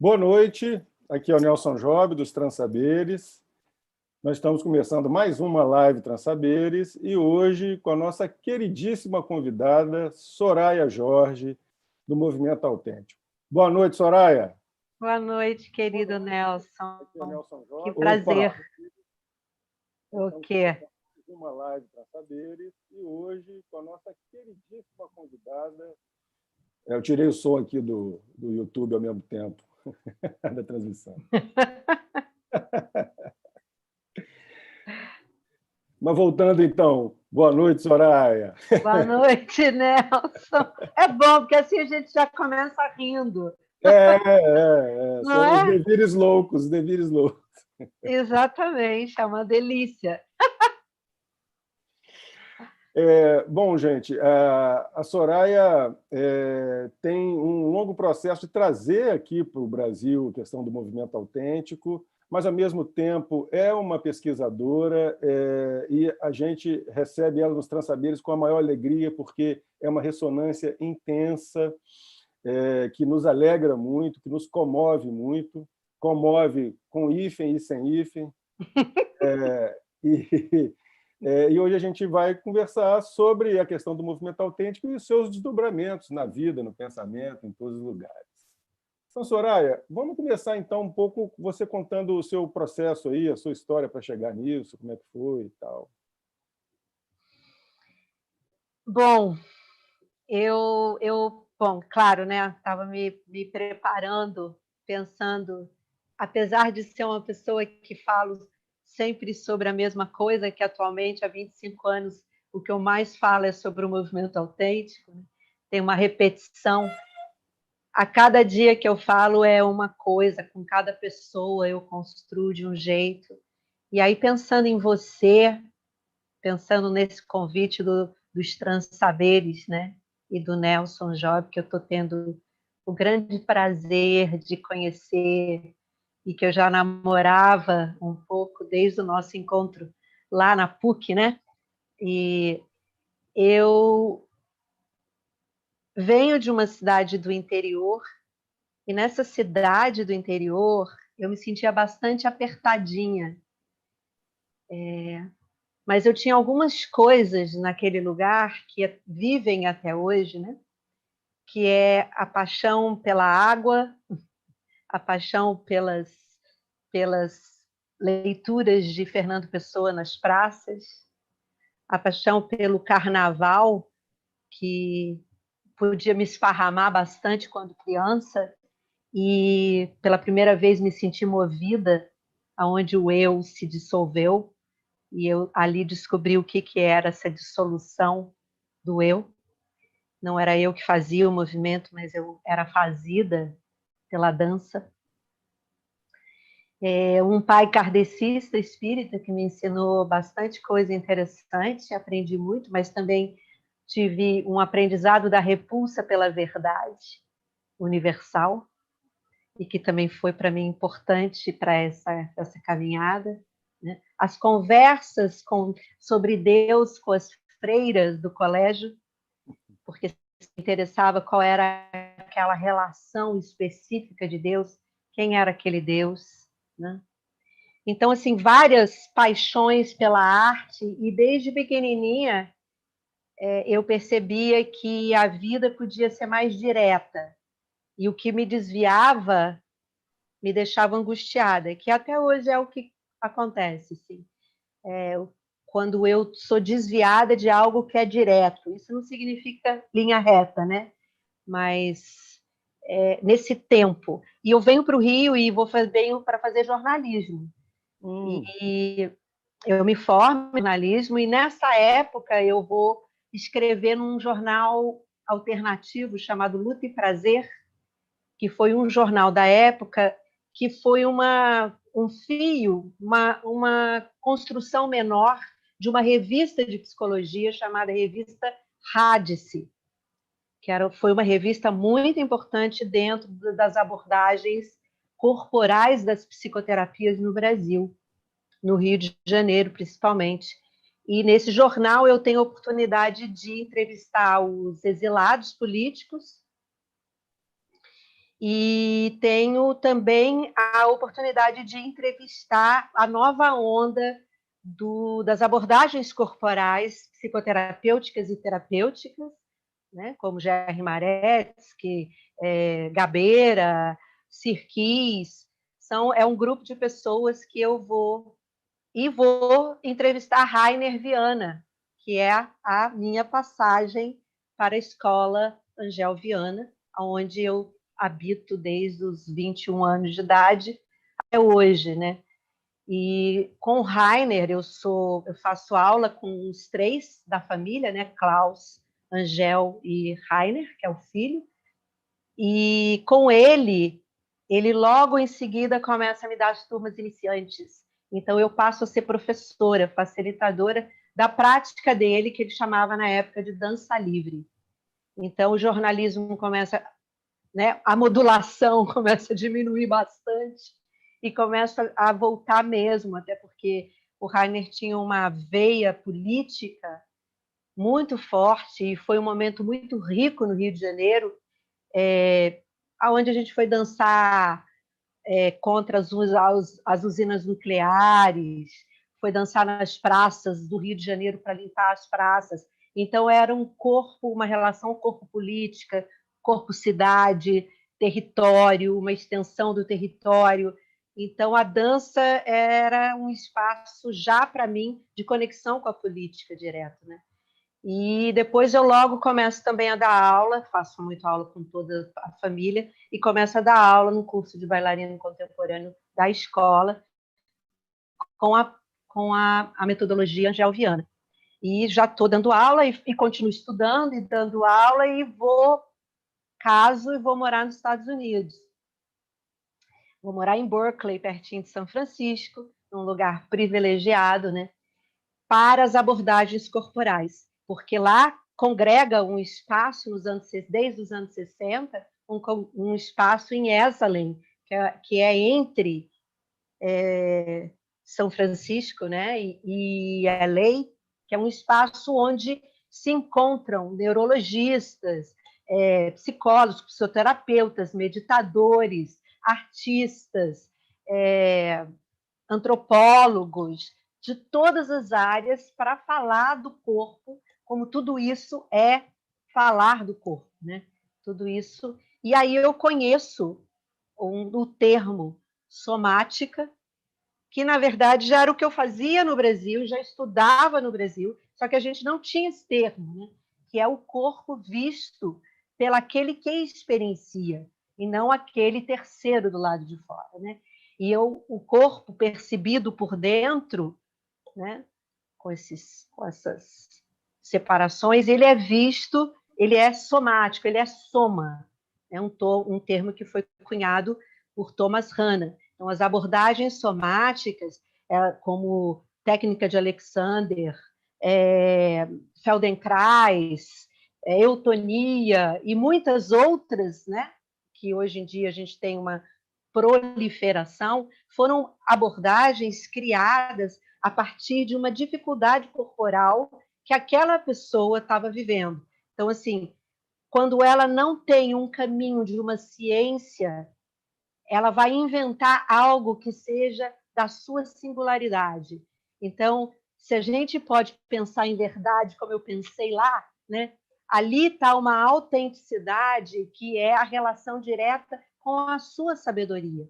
Boa noite, aqui é o Nelson Job, dos Transaberes. Nós estamos começando mais uma live Transaberes e hoje com a nossa queridíssima convidada, Soraya Jorge, do Movimento Autêntico. Boa noite, Soraya. Boa noite, querido Nelson. Aqui é o Nelson Jorge. Que prazer. Opa. O quê? Uma live Transaberes e hoje com a nossa queridíssima convidada. Eu tirei o som aqui do YouTube ao mesmo tempo da transmissão. Mas voltando, então, boa noite, Soraya. Boa noite, Nelson. É bom, porque assim a gente já começa rindo. São os devires loucos, os devires loucos. Exatamente, é uma delícia. Bom, gente, a Soraya tem um longo processo de trazer aqui para o Brasil a questão do movimento autêntico, mas, ao mesmo tempo, é uma pesquisadora e a gente recebe ela nos Transaberes com a maior alegria, porque é uma ressonância intensa, que nos alegra muito, que nos comove muito, comove com hífen e sem hífen. E hoje a gente vai conversar sobre a questão do movimento autêntico e os seus desdobramentos na vida, no pensamento, em todos os lugares. Então, Soraya, vamos começar então um pouco você contando o seu processo aí, a sua história para chegar nisso, como é que foi e tal. Bom, bom, claro, né? Estava me preparando, pensando, apesar de ser uma pessoa que falo sempre sobre a mesma coisa, que atualmente há 25 anos o que eu mais falo é sobre o movimento autêntico, né? Tem uma repetição. A cada dia que eu falo é uma coisa, com cada pessoa eu construo de um jeito. E aí, pensando em você, pensando nesse convite dos Transaberes, né? E do Nelson Job, que eu estou tendo o grande prazer de conhecer e que eu já namorava um pouco desde o nosso encontro lá na PUC, né? E eu venho de uma cidade do interior, e nessa cidade do interior eu me sentia bastante apertadinha. Mas eu tinha algumas coisas naquele lugar que vivem até hoje, né? Que é a paixão pela água, a paixão pelas leituras de Fernando Pessoa nas praças, a paixão pelo carnaval, que podia me esparramar bastante quando criança, e pela primeira vez me senti movida aonde o eu se dissolveu, e eu ali descobri o que era essa dissolução do eu. Não era eu que fazia o movimento, mas eu era fazida pela dança. Um pai kardecista espírita que me ensinou bastante coisa interessante, aprendi muito, mas também tive um aprendizado da repulsa pela verdade universal, e que também foi para mim importante para essa caminhada, né? As conversas sobre Deus com as freiras do colégio, porque se interessava qual era aquela relação específica de Deus, quem era aquele Deus, né? Então, assim, várias paixões pela arte, e desde pequenininha eu percebia que a vida podia ser mais direta, e o que me desviava me deixava angustiada, que até hoje é o que acontece, assim. Quando eu sou desviada de algo que é direto, isso não significa linha reta, né? Mas nesse tempo. E eu venho para o Rio e venho para fazer jornalismo. E eu me formo em jornalismo, e nessa época eu vou escrever num jornal alternativo chamado Luta e Prazer, que foi um jornal da época que foi um fio, uma construção menor de uma revista de psicologia chamada Revista Radice, que foi uma revista muito importante dentro das abordagens corporais das psicoterapias no Brasil, no Rio de Janeiro, principalmente. E nesse jornal eu tenho a oportunidade de entrevistar os exilados políticos E tenho também a oportunidade de entrevistar a nova onda das abordagens corporais psicoterapêuticas e terapêuticas, né, como Jerry Maretsky, Gabeira, Sirkis. É um grupo de pessoas que eu vou entrevistar Rainer Viana, que é a minha passagem para a escola Angel Viana, onde eu habito desde os 21 anos de idade até hoje, né? E com o Rainer eu faço aula com os 3 da família, né? Klaus, Angel e Rainer, que é o filho. E com ele logo em seguida começa a me dar as turmas iniciantes. Então eu passo a ser professora, facilitadora da prática dele, que ele chamava na época de dança livre. Então o jornalismo começa, né, a modulação começa a diminuir bastante e começa a voltar mesmo, até porque o Rainer tinha uma veia política muito forte e foi um momento muito rico no Rio de Janeiro, onde a gente foi dançar contra as usinas nucleares, foi dançar nas praças do Rio de Janeiro para limpar as praças. Então, era uma relação corpo-política, corpo-cidade, território, uma extensão do território. Então, a dança era um espaço, já para mim, de conexão com a política direto, né? E depois eu logo começo também a dar aula, faço muito aula com toda a família, e começo a dar aula no curso de bailarino contemporâneo da escola, com a metodologia angelviana. E já estou dando aula e continuo estudando e dando aula e caso e vou morar nos Estados Unidos. Vou morar em Berkeley, pertinho de São Francisco, num lugar privilegiado, né, para as abordagens corporais, porque lá congrega um espaço desde os anos 60, um espaço em Esalen, que é entre São Francisco, né, e LA, que é um espaço onde se encontram neurologistas, psicólogos, psicoterapeutas, meditadores, artistas, antropólogos, de todas as áreas, para falar do corpo, como tudo isso é falar do corpo, né? Tudo isso. E aí eu conheço o termo somática, que na verdade já era o que eu fazia no Brasil, já estudava no Brasil, só que a gente não tinha esse termo, né? Que é o corpo visto pelaquele que experiencia, e não aquele terceiro do lado de fora, né? E o corpo percebido por dentro, né, com essas separações, ele é visto, ele é somático, ele é soma. É um termo que foi cunhado por Thomas Hanna. Então, as abordagens somáticas, como técnica de Alexander, Feldenkrais, eutonia e muitas outras, né, que hoje em dia a gente tem uma proliferação, foram abordagens criadas a partir de uma dificuldade corporal que aquela pessoa estava vivendo. Então, assim, quando ela não tem um caminho de uma ciência, ela vai inventar algo que seja da sua singularidade. Então, se a gente pode pensar em verdade, como eu pensei lá, né, ali está uma autenticidade que é a relação direta com a sua sabedoria,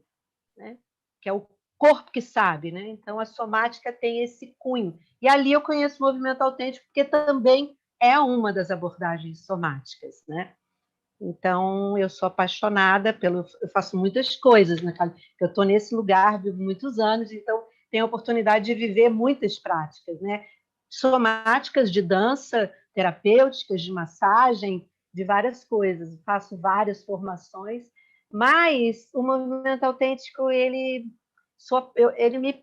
né? Que é o corpo que sabe, né? Então, a somática tem esse cunho. E ali eu conheço o movimento autêntico, porque também é uma das abordagens somáticas, né? Então, eu sou apaixonada eu faço muitas coisas, né? Eu estou nesse lugar, vivo muitos anos, então tenho a oportunidade de viver muitas práticas, né? Somáticas de dança, terapêuticas, de massagem, de várias coisas. Faço várias formações, mas o movimento autêntico, ele me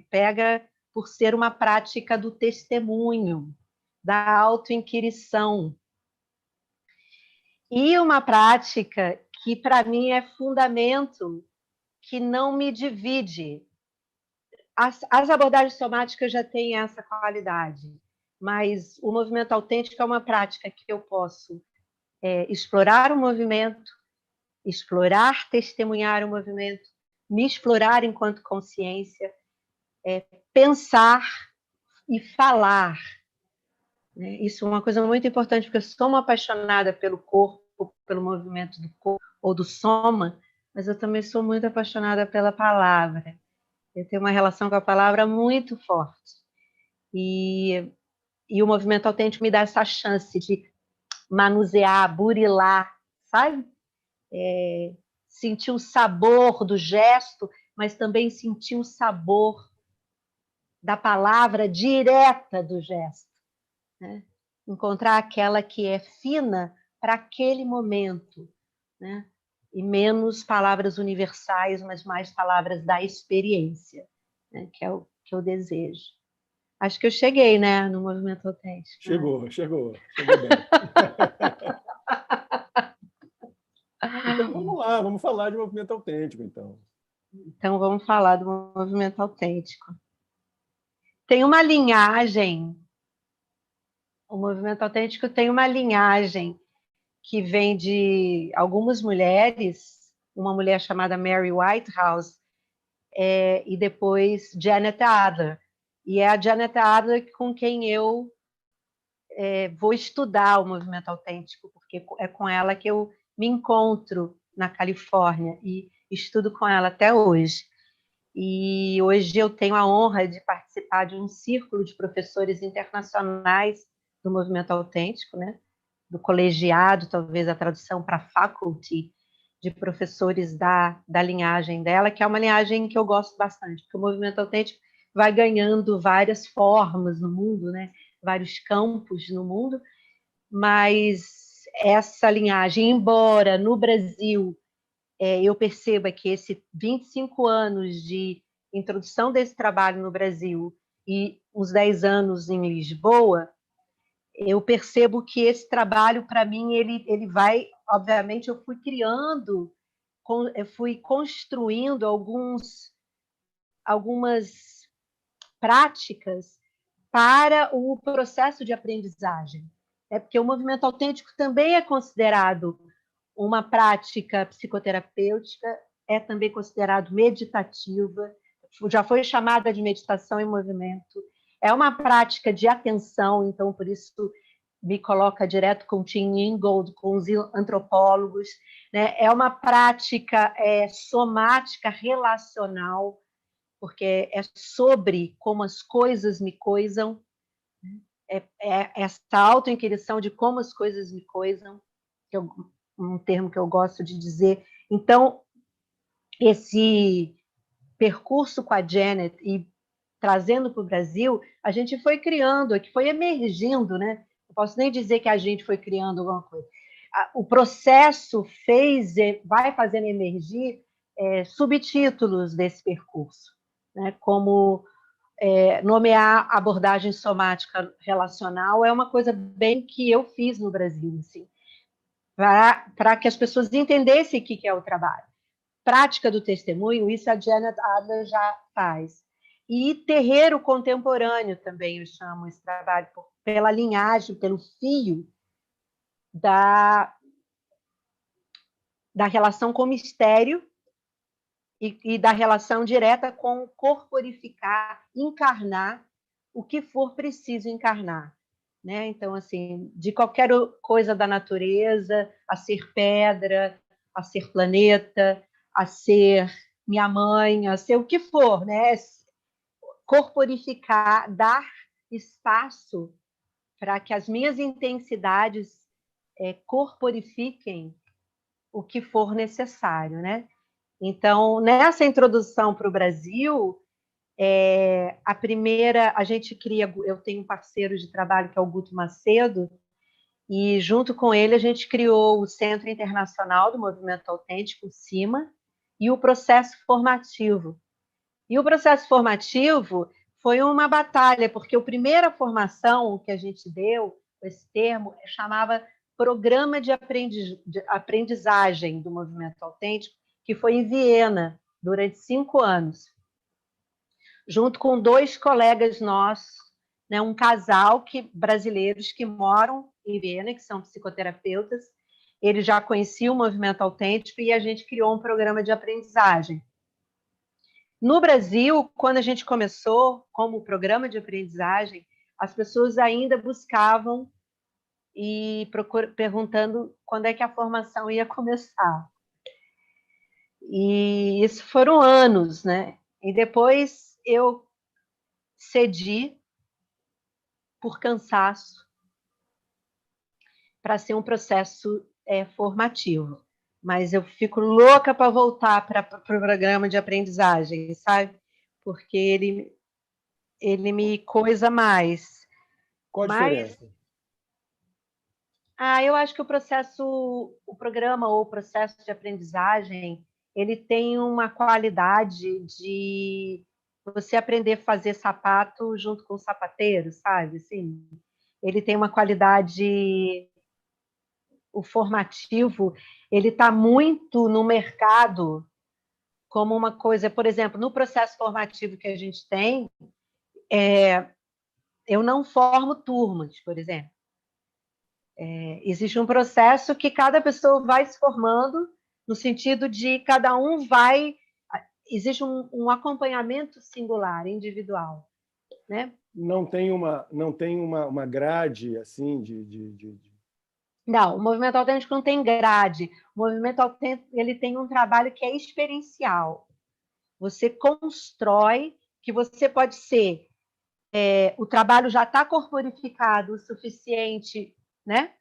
pega por ser uma prática do testemunho, da autoinquirição, e uma prática que, para mim, é fundamento, que não me divide. As abordagens somáticas já têm essa qualidade, mas o movimento autêntico é uma prática que eu posso explorar o movimento, explorar, testemunhar o movimento, me explorar enquanto consciência, pensar e falar. Isso é uma coisa muito importante, porque eu sou uma apaixonada pelo corpo, pelo movimento do corpo, ou do soma, mas eu também sou muito apaixonada pela palavra. Eu tenho uma relação com a palavra muito forte. E o movimento autêntico me dá essa chance de manusear, burilar, sabe? Sentir o sabor do gesto, mas também sentir o sabor da palavra direta do gesto. Né? Encontrar aquela que é fina para aquele momento, né? E menos palavras universais, mas mais palavras da experiência, né? Que é o que eu desejo. Acho que eu cheguei, né, no movimento autêntico. Chegou bem. Então vamos lá, vamos falar de movimento autêntico, então. Então vamos falar do movimento autêntico. Tem uma linhagem, o movimento autêntico tem uma linhagem que vem de algumas mulheres, uma mulher chamada Mary Whitehouse, e depois Janet Adler. E é a Janet Adler com quem eu vou estudar o movimento autêntico, porque é com ela que eu me encontro na Califórnia e estudo com ela até hoje. E hoje eu tenho a honra de participar de um círculo de professores internacionais do movimento autêntico, né? Do colegiado, talvez a tradução para faculty, de professores da linhagem dela, que é uma linhagem que eu gosto bastante, porque o movimento autêntico vai ganhando várias formas no mundo, né? Vários campos no mundo, mas essa linhagem, embora no Brasil eu perceba que esses 25 anos de introdução desse trabalho no Brasil e uns 10 anos em Lisboa, eu percebo que esse trabalho, para mim, ele vai... Obviamente, eu fui criando, eu fui construindo algumas práticas para o processo de aprendizagem. Porque o movimento autêntico também é considerado uma prática psicoterapêutica, é também considerado meditativa, já foi chamada de meditação em movimento, é uma prática de atenção, então por isso me coloca direto com Tim Ingold, com os antropólogos, né? É uma prática somática relacional, porque é sobre como as coisas me coisam, essa autoinquirição de como as coisas me coisam, que é um termo que eu gosto de dizer. Então, esse percurso com a Janet e trazendo para o Brasil, a gente foi criando, que foi emergindo, né? Não posso nem dizer que a gente foi criando alguma coisa. O processo vai fazendo emergir subtítulos desse percurso, né? Como nomear abordagem somática relacional é uma coisa bem que eu fiz no Brasil, assim, para que as pessoas entendessem o que é o trabalho. Prática do testemunho, isso a Janet Adler já faz. E terreiro contemporâneo também, eu chamo esse trabalho, pela linhagem, pelo fio da relação com o mistério e da relação direta com corporificar, encarnar o que for preciso encarnar. Né? Então, assim, de qualquer coisa da natureza, a ser pedra, a ser planeta, a ser minha mãe, a ser o que for, né? Corporificar, dar espaço para que as minhas intensidades corporifiquem o que for necessário, né? Então, nessa introdução para o Brasil, a primeira, a gente cria, eu tenho um parceiro de trabalho que é o Guto Macedo, e junto com ele a gente criou o Centro Internacional do Movimento Autêntico, o CIMA, e o processo formativo. E o processo formativo foi uma batalha, porque a primeira formação que a gente deu, esse termo, chamava Programa de Aprendizagem do Movimento Autêntico, que foi em Viena, durante 5 anos, junto com 2 colegas nossos, né, um casal brasileiros que moram em Viena, que são psicoterapeutas, ele já conhecia o movimento autêntico e a gente criou um programa de aprendizagem. No Brasil, quando a gente começou como programa de aprendizagem, as pessoas ainda buscavam e perguntando quando é que a formação ia começar. E isso foram anos, né? E depois eu cedi por cansaço para ser um processo formativo. Mas eu fico louca para voltar para o programa de aprendizagem, sabe? Porque ele me coisa mais. Qual a diferença? Eu acho que o programa ou o processo de aprendizagem, ele tem uma qualidade de você aprender a fazer sapato junto com o sapateiro, sabe? Assim, ele tem uma qualidade, o formativo, ele está muito no mercado como uma coisa, por exemplo, no processo formativo que a gente tem, eu não formo turmas, por exemplo. Existe um processo que cada pessoa vai se formando, no sentido de cada um vai... Existe um acompanhamento singular, individual, né? Não tem uma grade assim Não, o movimento autêntico não tem grade. O movimento autêntico, ele tem um trabalho que é experiencial. Você constrói, que você pode ser... o trabalho já está corporificado o suficiente, né?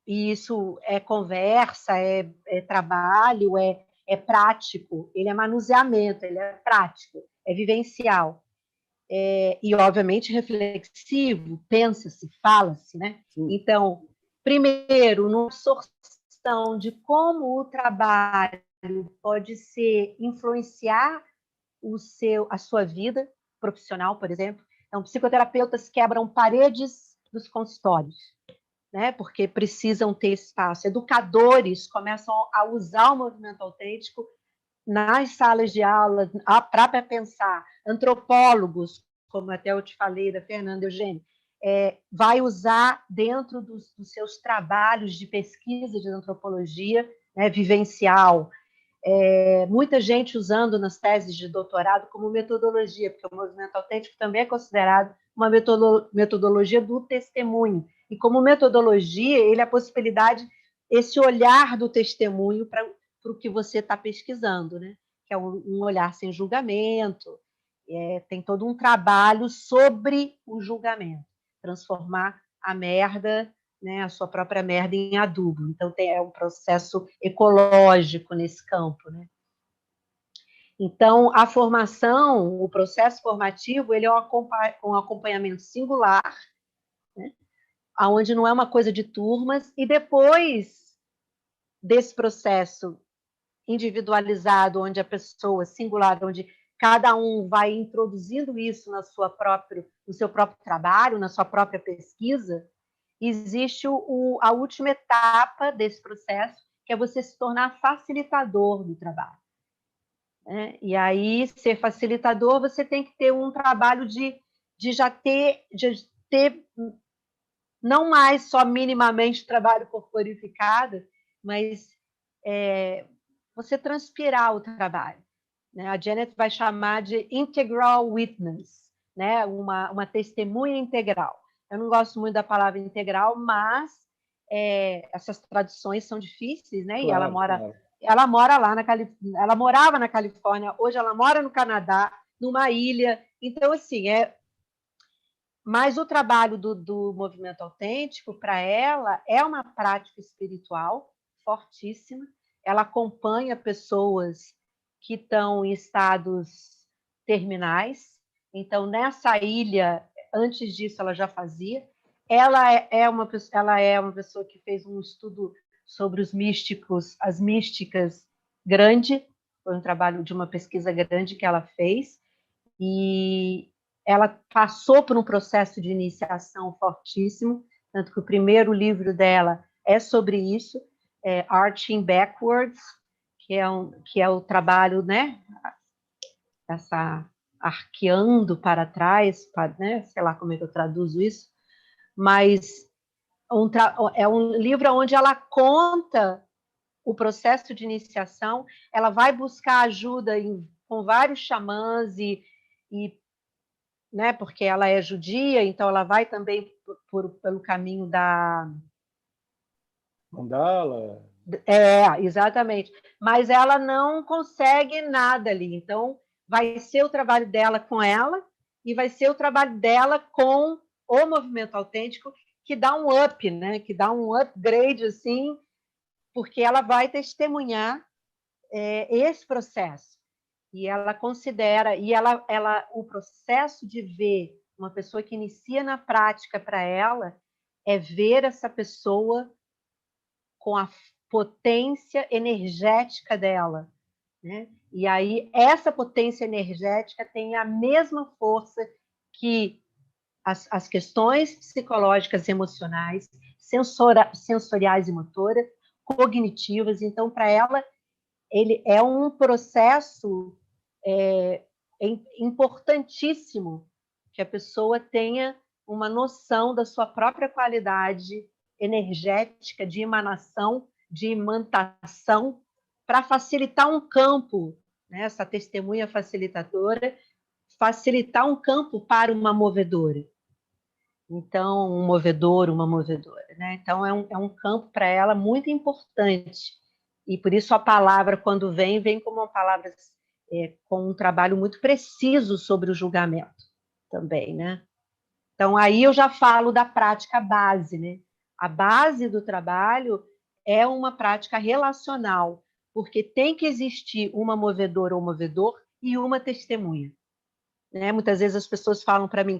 E isso é conversa, é trabalho, é prático, ele é manuseamento, ele é prático, é vivencial. E, obviamente, reflexivo, pensa-se, fala-se, né? Sim. Então, primeiro, numa absorção de como o trabalho pode influenciar a sua vida profissional, por exemplo. Então, psicoterapeutas quebram paredes dos consultórios, né? Porque precisam ter espaço. Educadores começam a usar o movimento autêntico nas salas de aula para pensar. Antropólogos, como até eu te falei da Fernanda Eugênio, vai usar dentro dos seus trabalhos de pesquisa de antropologia, né, vivencial. Muita gente usando nas teses de doutorado como metodologia, porque o movimento autêntico também é considerado uma metodologia do testemunho. E como metodologia, ele é a possibilidade, esse olhar do testemunho para o que você está pesquisando, né? Que é um olhar sem julgamento, tem todo um trabalho sobre o julgamento, transformar a merda, né, a sua própria merda em adubo. Então, é um processo ecológico nesse campo, né? Então, a formação, o processo formativo, ele é um acompanhamento singular, né, onde não é uma coisa de turmas, e depois desse processo individualizado, onde a pessoa singular, onde cada um vai introduzindo isso no seu próprio trabalho, na sua própria pesquisa, existe a última etapa desse processo, que é você se tornar facilitador do trabalho. E aí, ser facilitador, você tem que ter um trabalho de ter não mais só minimamente trabalho corporificado, mas você transpirar o trabalho. Né? A Janet vai chamar de integral witness, né? uma testemunha integral. Eu não gosto muito da palavra integral, mas essas traduções são difíceis, né? Claro, e ela mora lá ela morava na Califórnia, hoje ela mora no Canadá, numa ilha. Então, assim, mas o trabalho do movimento autêntico, para ela, é uma prática espiritual fortíssima. Ela acompanha pessoas que estão em estados terminais. Então, nessa ilha, antes disso, ela já fazia. Ela é uma pessoa que fez um estudo sobre os místicos, as místicas grande, foi um trabalho de uma pesquisa grande que ela fez, e ela passou por um processo de iniciação fortíssimo, tanto que o primeiro livro dela é sobre isso, Arching Backwards, que é o trabalho, né, essa arqueando para trás, né, sei lá como é que eu traduzo isso, mas é um livro onde ela conta o processo de iniciação, ela vai buscar ajuda com vários xamãs né, porque ela é judia, então ela vai também pelo caminho da... Mandala. Exatamente. Mas ela não consegue nada ali. Então, vai ser o trabalho dela com ela e vai ser o trabalho dela com o movimento autêntico, que dá um up, né? Que dá um upgrade, assim, porque ela vai testemunhar esse processo. E ela considera, o processo de ver uma pessoa que inicia na prática para ela é ver essa pessoa com a potência energética dela, né? E aí essa potência energética tem a mesma força que as questões psicológicas, emocionais, sensoriais e motoras, cognitivas. Então, para ela, ele é um processo importantíssimo que a pessoa tenha uma noção da sua própria qualidade energética de emanação, de imantação, para facilitar um campo, né? Essa testemunha facilitadora, facilitar um campo para uma movedora. Então, um movedor, uma movedora, né? Então, é um campo para ela muito importante. E por isso a palavra, quando vem como uma palavra com um trabalho muito preciso sobre o julgamento também, né? Então, aí eu já falo da prática base, né? A base do trabalho é uma prática relacional, porque tem que existir uma movedora ou movedor e uma testemunha. Né? Muitas vezes as pessoas falam para mim,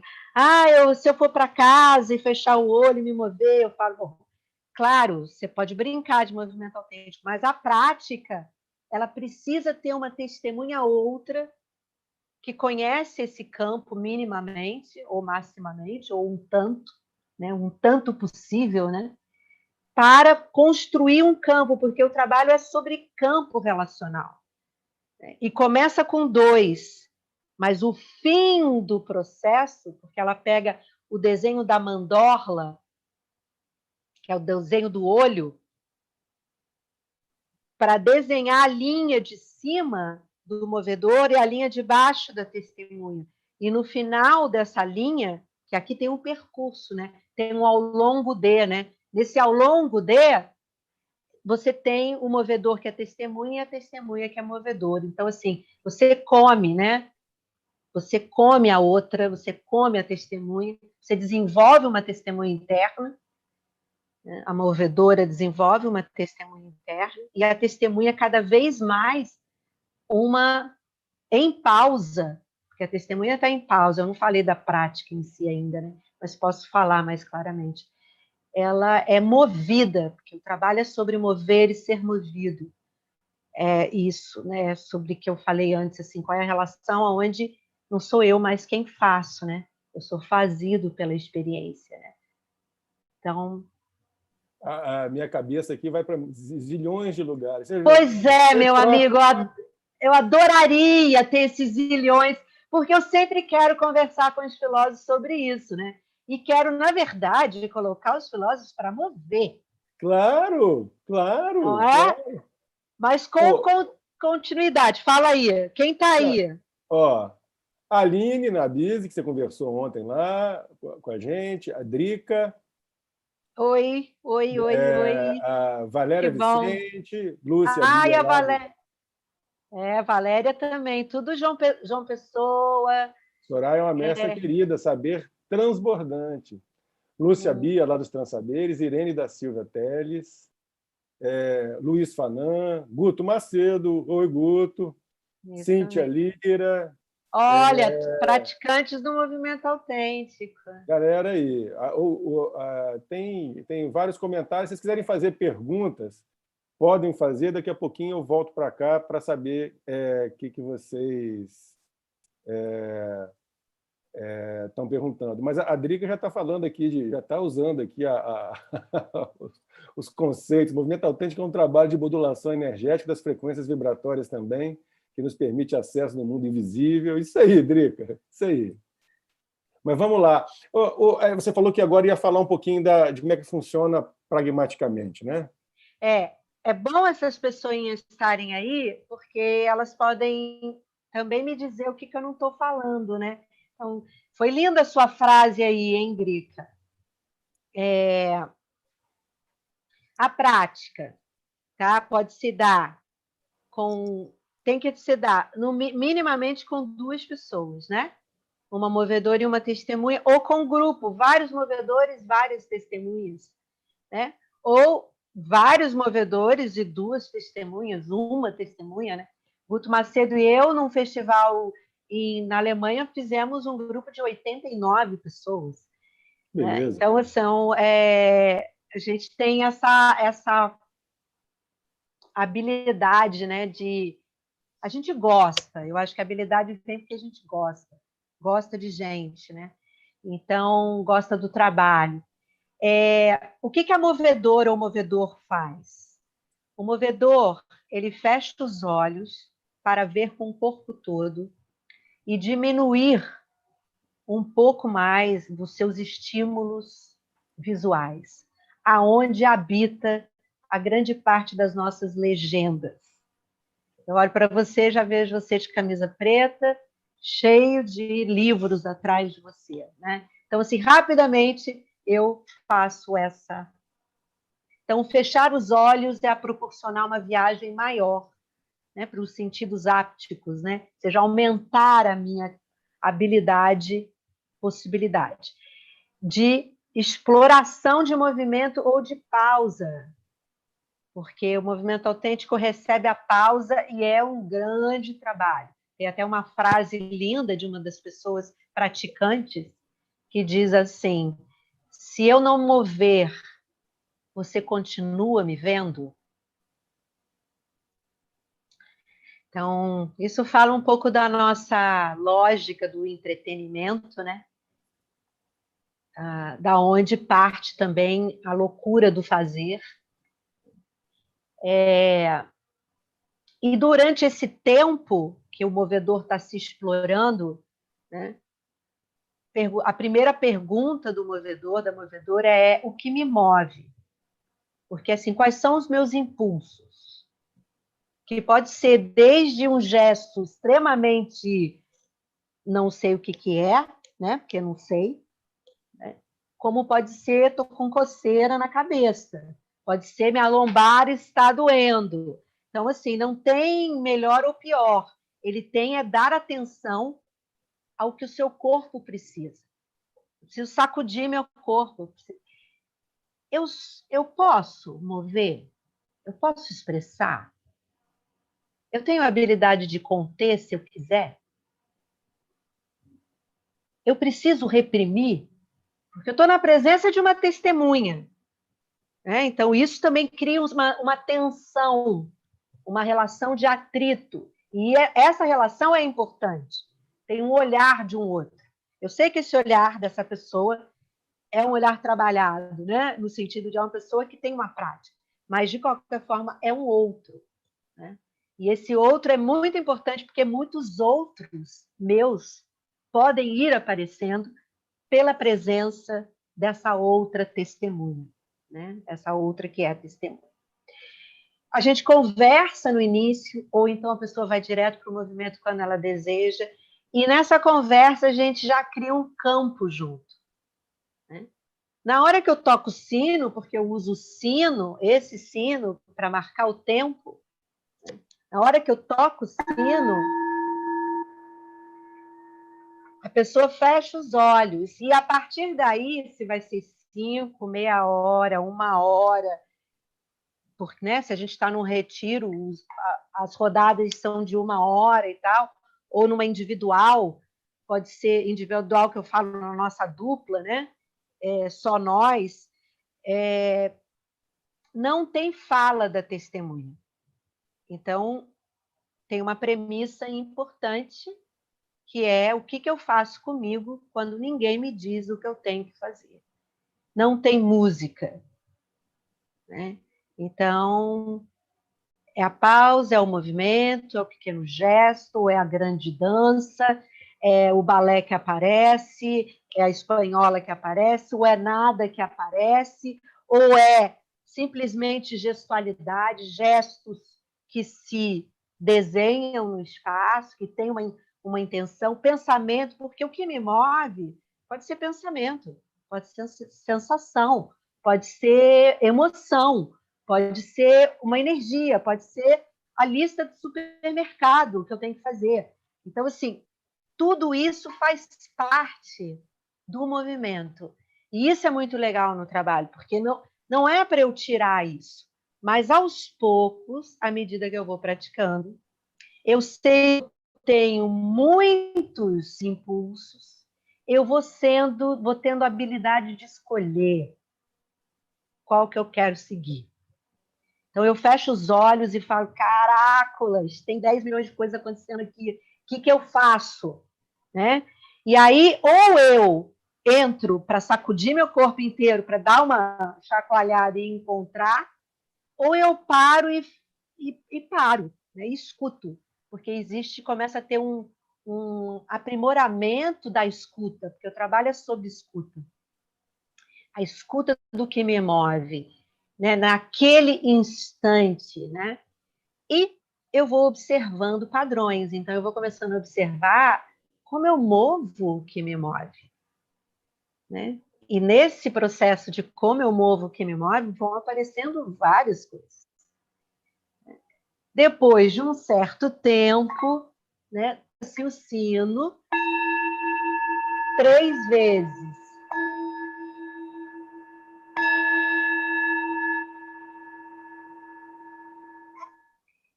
se eu for para casa e fechar o olho e me mover, eu falo, bom, claro, você pode brincar de movimento autêntico, mas a prática, ela precisa ter uma testemunha outra que conhece esse campo minimamente ou maximamente, ou um tanto, né, um tanto possível, né, para construir um campo, porque o trabalho é sobre campo relacional. Né, e começa com 2, mas o fim do processo, porque ela pega o desenho da mandorla, que é o desenho do olho, para desenhar a linha de cima do movedor e a linha de baixo da testemunha. E no final dessa linha, que aqui tem um percurso, né? Tem um ao longo de, né? Nesse ao longo de, você tem o movedor que é testemunha e a testemunha que é movedor. Então, assim, você come, né? Você come a outra, você come a testemunha, você desenvolve uma testemunha interna, né? A movedora desenvolve uma testemunha interna, e a testemunha cada vez mais uma em pausa, porque a testemunha está em pausa, eu não falei da prática em si ainda, né? Mas posso falar mais claramente. Ela é movida, porque o trabalho é sobre mover e ser movido. É isso, né? Sobre o que eu falei antes, assim, qual é a relação aonde não sou eu mais quem faço, né? Eu sou fazido pela experiência, né? Então... A minha cabeça aqui vai para zilhões de lugares. Pois é, meu amigo, eu adoraria ter esses zilhões, porque eu sempre quero conversar com os filósofos sobre isso, né? E quero, na verdade, colocar os filósofos para mover. Claro, claro. Não é? Claro. Mas com continuidade. Fala aí, quem está aí? Ó, a Aline Nabise, que você conversou ontem lá com a gente, a Drica. Oi. A Valéria Que bom. Vicente, Lúcia E Bia a Valéria. Valéria também, tudo João Pessoa. Soraya é uma mestra querida, saber transbordante. Lúcia Bia, lá dos Transaberes, Irene da Silva Teles, Luiz Fanan, Guto Macedo, oi Guto, isso Cíntia também. Lira. Olha, praticantes do movimento autêntico. Galera aí, tem vários comentários. Se vocês quiserem fazer perguntas, podem fazer. Daqui a pouquinho eu volto para cá para saber o que vocês estão perguntando. Mas a Drica já está falando aqui, já está usando aqui os conceitos. O movimento autêntico é um trabalho de modulação energética das frequências vibratórias também, que nos permite acesso no mundo invisível. Isso aí, Drica, isso aí. Mas vamos lá. Você falou que agora ia falar um pouquinho de como é que funciona pragmaticamente, né? É bom essas pessoinhas estarem aí, porque elas podem também me dizer o que eu não estou falando, né? Então, foi linda a sua frase aí, hein, Drica? A prática, tá? Pode se dar tem que se dar minimamente com duas pessoas, né? Uma movedora e uma testemunha, ou com um grupo, vários movedores, várias testemunhas, né? Ou vários movedores e duas testemunhas, uma testemunha, né? Guto Macedo e eu, num festival na Alemanha, fizemos um grupo de 89 pessoas. Né? Beleza. Então, a gente tem essa habilidade, né, a gente gosta, eu acho que a habilidade vem porque a gente gosta de gente, né? Então, gosta do trabalho. O que a movedora ou movedor faz? O movedor, ele fecha os olhos para ver com o corpo todo e diminuir um pouco mais dos seus estímulos visuais, aonde habita a grande parte das nossas legendas. Eu olho para você, já vejo você de camisa preta, cheio de livros atrás de você, né? Então, assim, rapidamente eu faço essa. Então, fechar os olhos é a proporcionar uma viagem maior, né, para os sentidos ápticos, né? Ou seja, aumentar a minha habilidade, possibilidade de exploração de movimento ou de pausa, porque o movimento autêntico recebe a pausa e é um grande trabalho. Tem até uma frase linda de uma das pessoas praticantes que diz assim: se eu não mover, você continua me vendo? Então, isso fala um pouco da nossa lógica do entretenimento, né? Da onde parte também a loucura do fazer. E durante esse tempo que o movedor está se explorando, né, a primeira pergunta do movedor, da movedora, é o que me move? Porque, assim, quais são os meus impulsos? Que pode ser desde um gesto extremamente não sei o que é, né, porque não sei, né, como pode ser, estou com coceira na cabeça, pode ser minha lombar está doendo. Então, assim, não tem melhor ou pior. Ele tem dar atenção ao que o seu corpo precisa. Eu preciso sacudir meu corpo. Eu posso mover? Eu posso expressar? Eu tenho a habilidade de conter se eu quiser? Eu preciso reprimir? Porque eu estou na presença de uma testemunha. Né? Então, isso também cria uma tensão, uma relação de atrito. E essa relação é importante. Tem um olhar de um outro. Eu sei que esse olhar dessa pessoa é um olhar trabalhado, né? No sentido de uma pessoa que tem uma prática. Mas, de qualquer forma, é um outro. Né? E esse outro é muito importante porque muitos outros meus podem ir aparecendo pela presença dessa outra testemunha, né? Essa outra que é a testemunha. A gente conversa no início, ou então a pessoa vai direto para o movimento quando ela deseja, e nessa conversa a gente já cria um campo junto. Né? Na hora que eu toco o sino, porque eu uso o sino, esse sino, para marcar o tempo, né? Na hora que eu toco o sino, a pessoa fecha os olhos, e a partir daí, se vai ser 5, meia hora, 1 hora, porque, né, se a gente está num retiro, as rodadas são de 1 hora e tal, ou numa individual, pode ser individual que eu falo na nossa dupla, né? Só nós, não tem fala da testemunha. Então, tem uma premissa importante, que é o que eu faço comigo quando ninguém me diz o que eu tenho que fazer. Não tem música. Né? Então, é a pausa, é o movimento, é o pequeno gesto, é a grande dança, é o balé que aparece, é a espanhola que aparece, ou é nada que aparece, ou é simplesmente gestualidade, gestos que se desenham no espaço, que tem uma intenção, pensamento, porque o que me move pode ser pensamento, pode ser sensação, pode ser emoção, pode ser uma energia, pode ser a lista de supermercado que eu tenho que fazer. Então, assim, tudo isso faz parte do movimento. E isso é muito legal no trabalho, porque não é para eu tirar isso, mas aos poucos, à medida que eu vou praticando, eu sei que tenho muitos impulsos, eu vou tendo a habilidade de escolher qual que eu quero seguir. Então, eu fecho os olhos e falo, caracolas, tem 10 milhões de coisas acontecendo aqui, o que eu faço? Né? E aí, ou eu entro para sacudir meu corpo inteiro, para dar uma chacoalhada e encontrar, ou eu paro e paro, né? E escuto, porque começa a ter um aprimoramento da escuta, porque o trabalho é sobre escuta. A escuta do que me move, né? Naquele instante, né? E eu vou observando padrões, então eu vou começando a observar como eu movo o que me move, né? E nesse processo de como eu movo o que me move, vão aparecendo várias coisas. Depois de um certo tempo, né, o sino 3 vezes.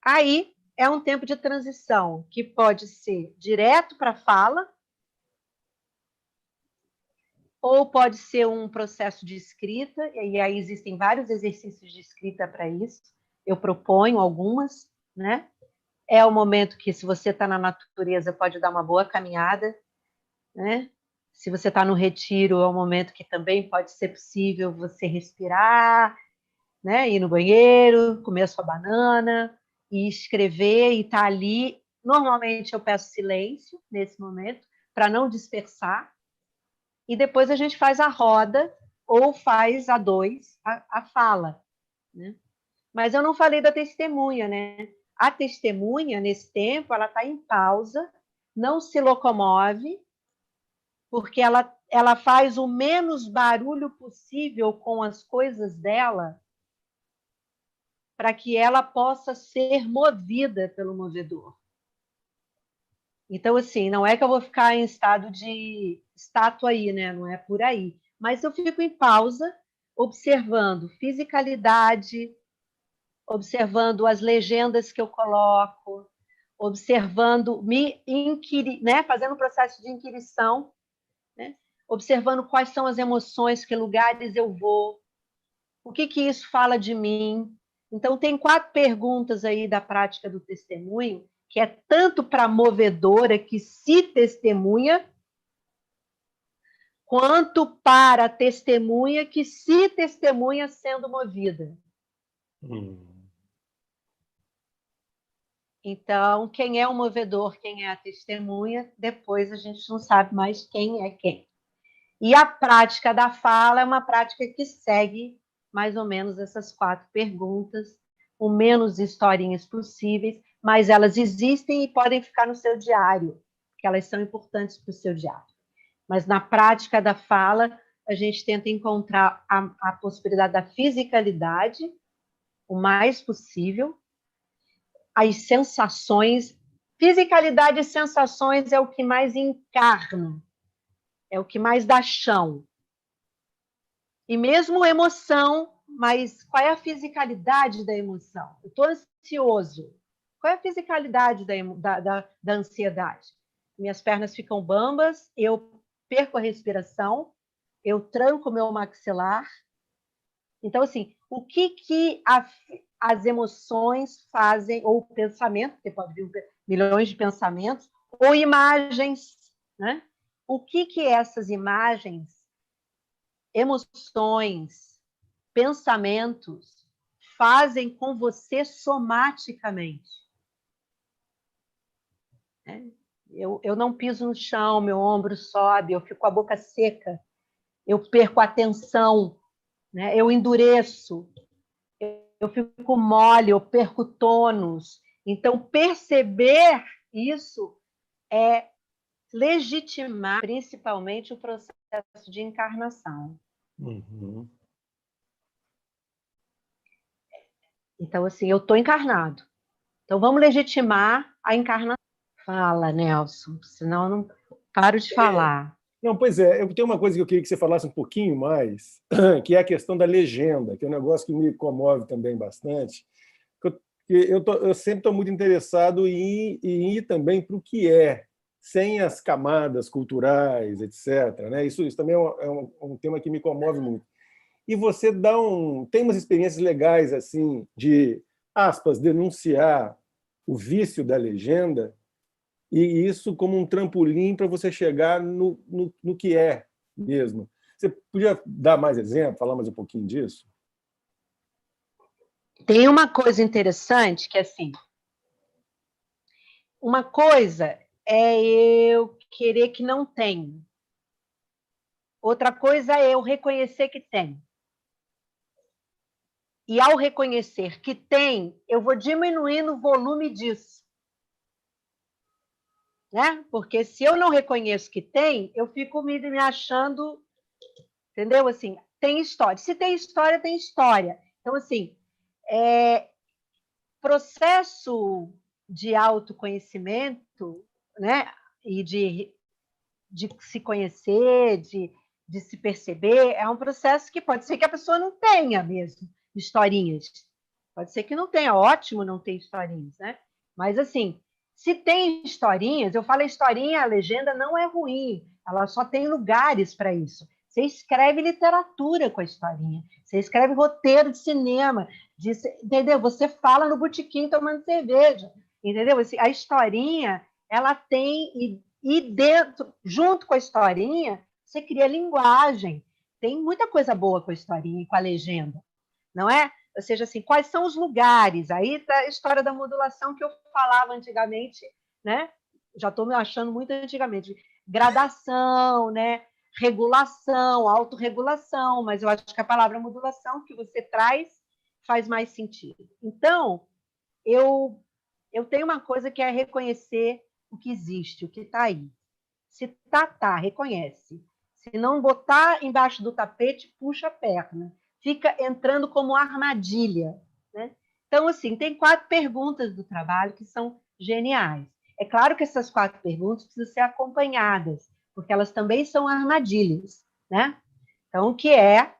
Aí é um tempo de transição que pode ser direto para a fala, ou pode ser um processo de escrita, e aí existem vários exercícios de escrita para isso. Eu proponho algumas, né? É o momento que, se você está na natureza, pode dar uma boa caminhada, né? Se você está no retiro, é um momento que também pode ser possível você respirar, né? Ir no banheiro, comer a sua banana, e escrever, e estar ali. Normalmente eu peço silêncio nesse momento, para não dispersar, e depois a gente faz a roda, ou faz a 2, a fala, né? Mas eu não falei da testemunha, né? A testemunha, nesse tempo, ela está em pausa, não se locomove, porque ela faz o menos barulho possível com as coisas dela, para que ela possa ser movida pelo movedor. Então, assim, não é que eu vou ficar em estado de estátua aí, né? Não é por aí. Mas eu fico em pausa, observando fisicalidade, observando as legendas que eu coloco, observando, né? Fazendo um processo de inquirição, né? Observando quais são as emoções, que lugares eu vou, o que isso fala de mim. Então, tem 4 perguntas aí da prática do testemunho, que é tanto para a movedora que se testemunha, quanto para a testemunha que se testemunha sendo movida. Então, quem é o movedor, quem é a testemunha, depois a gente não sabe mais quem é quem. E a prática da fala é uma prática que segue mais ou menos essas 4 perguntas, o menos historinhas possíveis, mas elas existem e podem ficar no seu diário, porque elas são importantes para o seu diário. Mas na prática da fala, a gente tenta encontrar a possibilidade da fisicalidade, o mais possível, as sensações. Fisicalidade e sensações é o que mais encarna, é o que mais dá chão. E mesmo emoção, mas qual é a fisicalidade da emoção? Eu estou ansioso. Qual é a fisicalidade da ansiedade? Minhas pernas ficam bambas, eu perco a respiração, eu tranco meu maxilar. Então, assim, o que as emoções fazem, ou pensamento, porque pode vir milhões de pensamentos, ou imagens, né? O que essas imagens, emoções, pensamentos fazem com você somaticamente? Eu não piso no chão, meu ombro sobe, eu fico com a boca seca, eu perco a atenção, né? Eu endureço, eu fico mole, eu perco tônus. Então, perceber isso é legitimar, principalmente, o processo de encarnação. Uhum. Então, assim, eu estou encarnado. Então, vamos legitimar a encarnação. Fala, Nelson, senão eu não paro de falar. Não, pois é, eu tenho uma coisa que eu queria que você falasse um pouquinho mais, que é a questão da legenda, que é um negócio que me comove também bastante. Eu sempre estou muito interessado em ir também para o que é, sem as camadas culturais, etc. Né? Isso também é um tema que me comove muito. E você tem umas experiências legais assim de, aspas, denunciar o vício da legenda, e isso como um trampolim para você chegar no que é mesmo. Você podia dar mais exemplo, falar mais um pouquinho disso? Tem uma coisa interessante que, assim, uma coisa é eu querer que não tem. Outra coisa é eu reconhecer que tem. E ao reconhecer que tem, eu vou diminuindo o volume disso. Né? Porque se eu não reconheço que tem, eu fico me achando, entendeu? Assim, tem história. Se tem história, tem história. Então, assim, processo de autoconhecimento, né? E de se conhecer, de se perceber, é um processo que pode ser que a pessoa não tenha mesmo historinhas. Pode ser que não tenha, ótimo não ter historinhas, né? Mas, assim, se tem historinhas, eu falo historinha, a legenda não é ruim, ela só tem lugares para isso. Você escreve literatura com a historinha, você escreve roteiro de cinema, entendeu? Você fala no botequim tomando cerveja, entendeu? Assim, a historinha, ela tem, e dentro, junto com a historinha, você cria linguagem. Tem muita coisa boa com a historinha e com a legenda, não é? Ou seja, assim, quais são os lugares? Aí está a história da modulação que eu falava antigamente, né? Já estou me achando muito antigamente. Gradação, né? Regulação, autorregulação, mas eu acho que a palavra modulação que você traz faz mais sentido. Então, eu tenho uma coisa que é reconhecer o que existe, o que está aí. Se tá, reconhece. Se não botar embaixo do tapete, puxa a perna. Fica entrando como armadilha. Né? Então, assim, tem 4 perguntas do trabalho que são geniais. É claro que essas 4 perguntas precisam ser acompanhadas, porque elas também são armadilhas. Né? Então, o que é,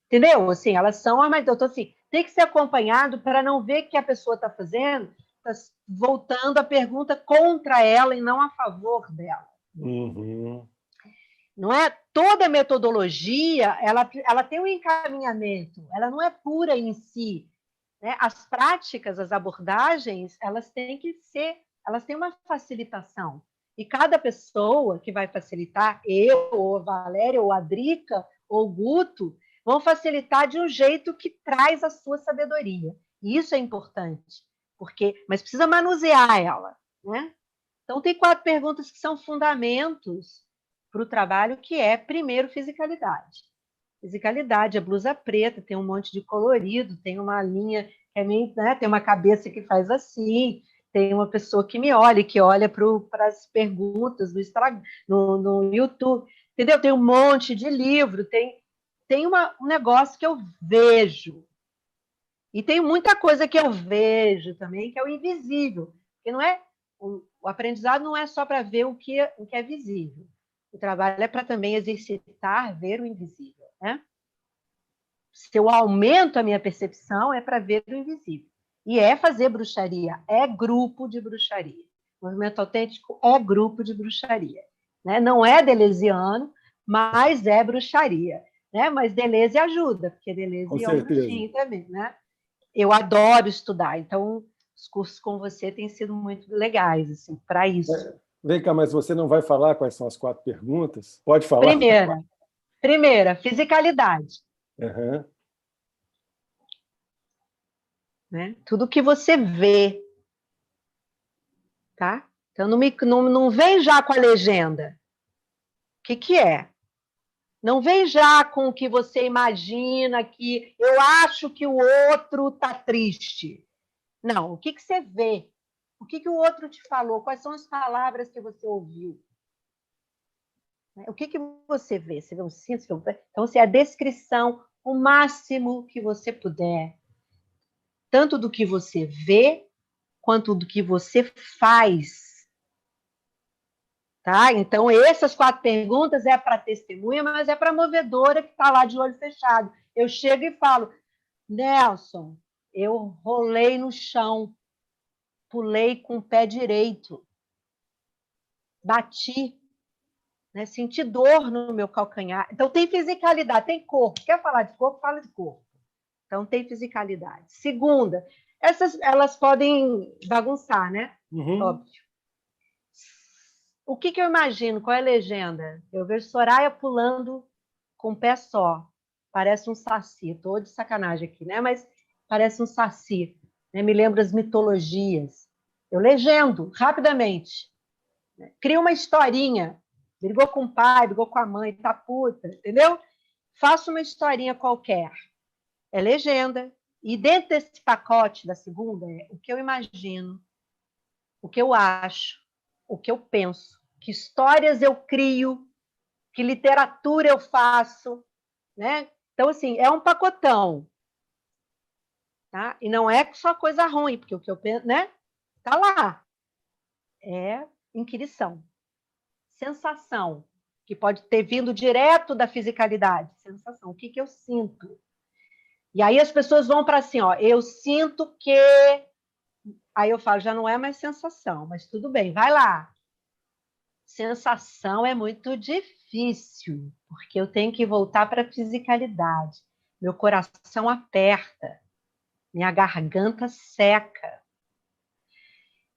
entendeu? Assim, elas são armadilhas. Então, assim, tem que ser acompanhado para não ver que a pessoa está fazendo, está voltando a pergunta contra ela e não a favor dela. Uhum. Não é? Toda metodologia ela tem um encaminhamento, ela não é pura em si. Né? As práticas, as abordagens, elas têm que ser, elas têm uma facilitação. E cada pessoa que vai facilitar, eu, ou a Valéria, ou a Drica, ou o Guto, vão facilitar de um jeito que traz a sua sabedoria. E isso é importante, mas precisa manusear ela. Né? Então, tem 4 perguntas que são fundamentos para o trabalho, que é, primeiro, fisicalidade. Fisicalidade, a blusa preta, tem um monte de colorido, tem uma linha, que é meio, né, tem uma cabeça que faz assim, tem uma pessoa que me olha, que olha para as perguntas no YouTube, entendeu? Tem um monte de livro, tem um negócio que eu vejo. E tem muita coisa que eu vejo também, que é o invisível, que não é o aprendizado não é só para ver o que é visível. O trabalho é para também exercitar, ver o invisível. Né? Se eu aumento a minha percepção, é para ver o invisível. E é fazer bruxaria, é grupo de bruxaria. O movimento autêntico é grupo de bruxaria. Né? Não é deleuziano, mas é bruxaria. Né? Mas Deleuze ajuda, porque Deleuze é um bruxinho também. Né? Eu adoro estudar, então os cursos com você têm sido muito legais, assim, para isso. Vem cá, mas você não vai falar quais são as 4 perguntas? Pode falar? Primeira, fisicalidade. Uhum. Né? Tudo que você vê, tá? Então, não vem já com a legenda. O que é? Não vem já com o que você imagina, que eu acho que o outro está triste. Não, o que você vê? O que o outro te falou? Quais são as palavras que você ouviu? O que você vê? Você vê um cinto? Então, assim, a descrição, o máximo que você puder, tanto do que você vê, quanto do que você faz. Tá? Então, essas 4 perguntas é para testemunha, mas é para a movedora que está lá de olho fechado. Eu chego e falo, Nelson, eu rolei no chão, pulei com o pé direito, bati, né? Senti dor no meu calcanhar. Então, tem fisicalidade, tem corpo. Quer falar de corpo? Fala de corpo. Então, tem fisicalidade. Segunda, elas podem bagunçar, né? Óbvio. O que eu imagino? Qual é a legenda? Eu vejo Soraya pulando com um pé só. Parece um saci. Estou de sacanagem aqui, né? Mas parece um saci. Né? Me lembra as mitologias. Eu legendo rapidamente. Crio uma historinha. Brigou com o pai, brigou com a mãe, tá puta, entendeu? Faço uma historinha qualquer. É legenda. E dentro desse pacote da segunda é o que eu imagino, o que eu acho, o que eu penso, que histórias eu crio, que literatura eu faço, né? Então, assim, é um pacotão. Tá? E não é só coisa ruim, porque o que eu penso, né? Tá lá. É inquirição. Sensação, que pode ter vindo direto da fisicalidade. Sensação, o que eu sinto? E aí as pessoas vão para assim, ó, eu sinto que... Aí eu falo, já não é mais sensação, mas tudo bem, vai lá. Sensação é muito difícil, porque eu tenho que voltar para a fisicalidade. Meu coração aperta, minha garganta seca.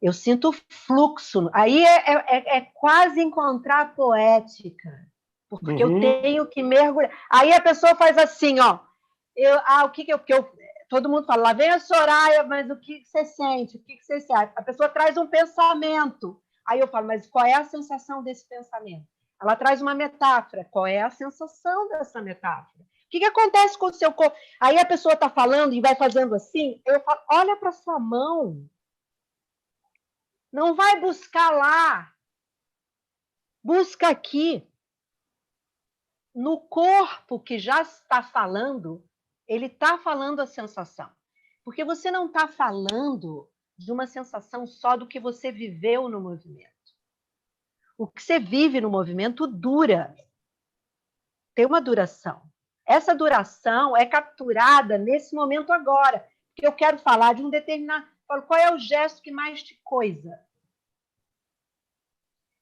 Eu sinto fluxo. Aí é quase encontrar a poética, porque eu tenho que mergulhar. Aí a pessoa faz assim, ó. Todo mundo fala, lá vem a Soraya, mas o que você sente? O que você sente? A pessoa traz um pensamento. Aí eu falo, mas qual é a sensação desse pensamento? Ela traz uma metáfora. Qual é a sensação dessa metáfora? O que acontece com o seu corpo? Aí a pessoa está falando e vai fazendo assim, eu falo, olha para sua mão. Não vai buscar lá. Busca aqui. No corpo que já está falando, ele está falando a sensação. Porque você não está falando de uma sensação só do que você viveu no movimento. O que você vive no movimento dura. Tem uma duração. Essa duração é capturada nesse momento agora. Porque eu quero falar de um determinado... Qual é o gesto que mais te coisa?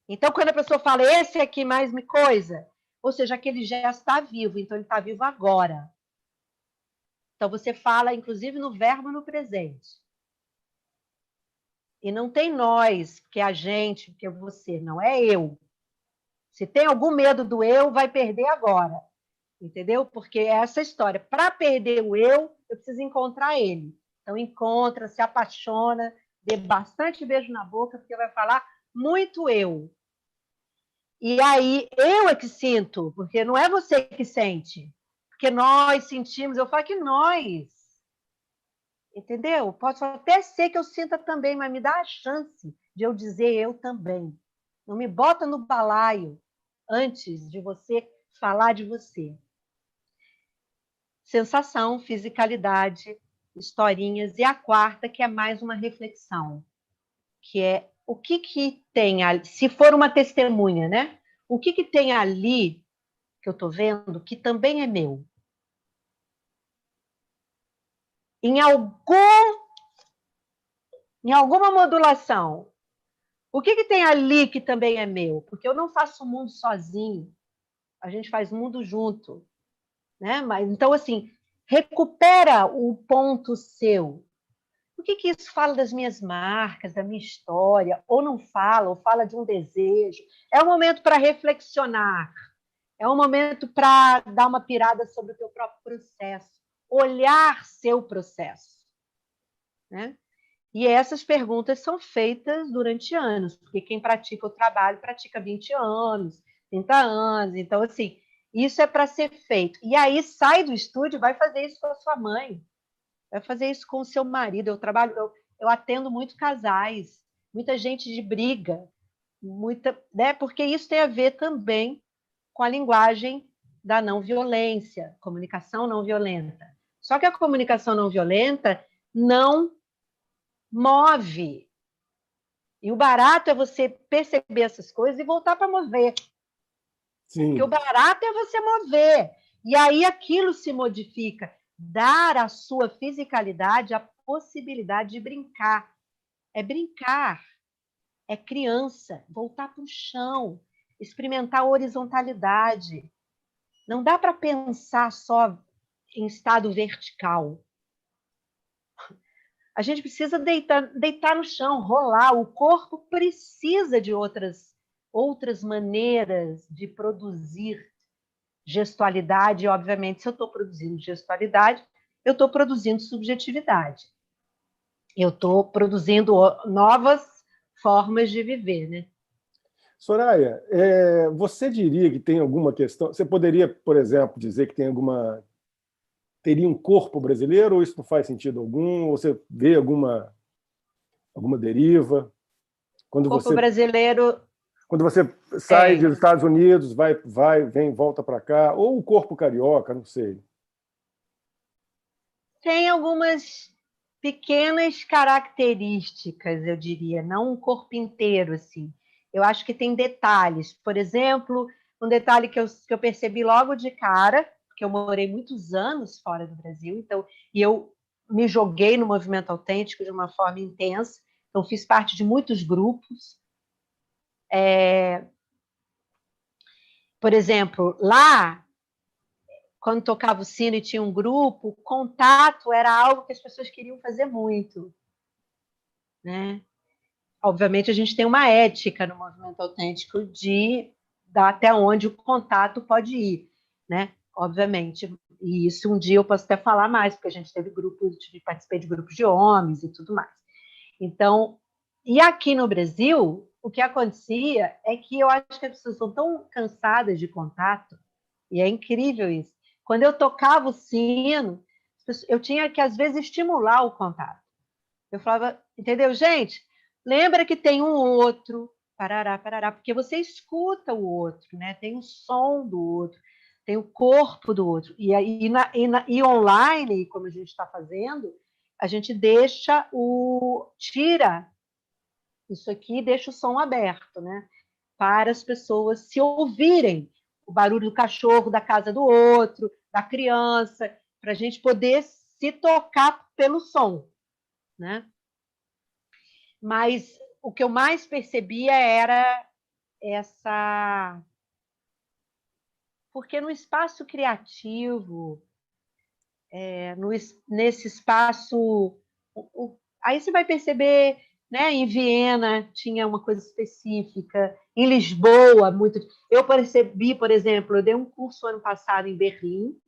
Então, quando a pessoa fala, esse aqui mais me coisa, ou seja, aquele gesto está vivo, então ele está vivo agora. Então, você fala, inclusive, no verbo no presente. E não tem nós, que é a gente, que é você, não é eu. Se tem algum medo do eu, vai perder agora. Entendeu? Porque é essa história. Para perder o eu preciso encontrar ele. Então, encontra, se apaixona, dê bastante beijo na boca, porque vai falar muito eu. E aí, eu é que sinto, porque não é você que sente. Porque nós sentimos, eu falo que nós. Entendeu? Pode até ser que eu sinta também, mas me dá a chance de eu dizer eu também. Não me bota no balaio antes de você falar de você. Sensação, fisicalidade, historinhas. E a quarta, que é mais uma reflexão, que é o que tem ali, se for uma testemunha, né? O que tem ali que eu estou vendo que também é meu? Em alguma modulação, o que tem ali que também é meu? Porque eu não faço o mundo sozinho, a gente faz o mundo junto, né? Mas, então, assim, recupera o ponto seu. O que isso fala das minhas marcas, da minha história? Ou não fala, ou fala de um desejo? É um momento para reflexionar, é um momento para dar uma pirada sobre o teu próprio processo, olhar seu processo, né? E essas perguntas são feitas durante anos, porque quem pratica o trabalho pratica 20 anos, 30 anos. Então, assim, isso é para ser feito. E aí sai do estúdio, vai fazer isso com a sua mãe, vai fazer isso com o seu marido. Eu atendo muito casais, muita gente de briga, né? Porque isso tem a ver também com a linguagem da não violência, comunicação não violenta. Só que a comunicação não violenta não move. E o barato é você perceber essas coisas e voltar para mover. Sim. Porque o barato é você mover. E aí aquilo se modifica. Dar à sua fisicalidade a possibilidade de brincar. É brincar. É criança. Voltar para o chão. Experimentar a horizontalidade. Não dá para pensar só em estado vertical. A gente precisa deitar no chão, rolar. O corpo precisa de outras maneiras de produzir gestualidade. E, obviamente, se eu estou produzindo gestualidade, eu estou produzindo subjetividade. Eu estou produzindo novas formas de viver, né? Soraya, você diria que tem alguma questão? Você poderia, por exemplo, dizer que teria um corpo brasileiro, ou isso não faz sentido algum? Ou você vê alguma deriva? O corpo brasileiro Quando você sai dos Estados Unidos, vem, volta para cá, ou o corpo carioca, não sei. Tem algumas pequenas características, eu diria, não um corpo inteiro, assim. Eu acho que tem detalhes. Por exemplo, um detalhe que eu percebi logo de cara, porque eu morei muitos anos fora do Brasil, então, e eu me joguei no movimento autêntico de uma forma intensa, então fiz parte de muitos grupos. Por exemplo, lá, quando tocava o sino e tinha um grupo, o contato era algo que as pessoas queriam fazer muito, né? Obviamente, a gente tem uma ética no movimento autêntico de dar até onde o contato pode ir, né? Obviamente. E isso um dia eu posso até falar mais, porque a gente teve grupos, participei de grupos de homens e tudo mais. Então, e aqui no Brasil, o que acontecia é que eu acho que as pessoas estão tão cansadas de contato, e é incrível isso. Quando eu tocava o sino, eu tinha que, às vezes, estimular o contato. Eu falava, entendeu, gente? Lembra que tem um outro, parará, parará, porque você escuta o outro, né? Tem o som do outro, tem o corpo do outro. E online, como a gente está fazendo, a gente tira isso aqui, deixa o som aberto, né? Para as pessoas se ouvirem o barulho do cachorro da casa do outro, da criança, para a gente poder se tocar pelo som, né? Mas o que eu mais percebia era essa... Porque no espaço criativo, nesse espaço... Aí você vai perceber, né? Em Viena tinha uma coisa específica, em Lisboa, muito... Eu percebi, por exemplo, eu dei um curso ano passado em Berlim,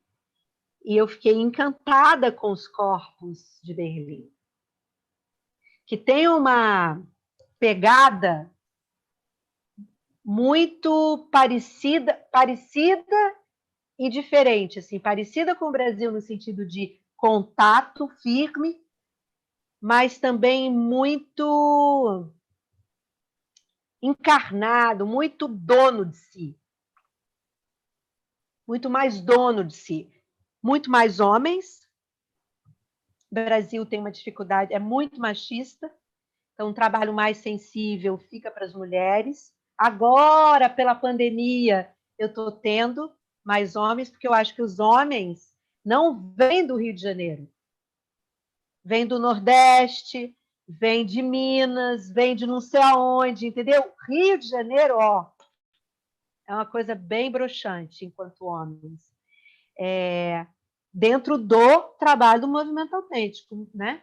e eu fiquei encantada com os corpos de Berlim, que tem uma pegada muito parecida e diferente, assim, parecida com o Brasil no sentido de contato firme, mas também muito encarnado, muito dono de si, muito mais dono de si, muito mais homens. O Brasil tem uma dificuldade, é muito machista, então um trabalho mais sensível fica para as mulheres. Agora, pela pandemia, eu estou tendo mais homens, porque eu acho que os homens não vêm do Rio de Janeiro, vêm do Nordeste, vêm de Minas, vêm de não sei aonde, entendeu? Rio de Janeiro, ó, é uma coisa bem broxante enquanto homens. Dentro do trabalho do movimento autêntico, né?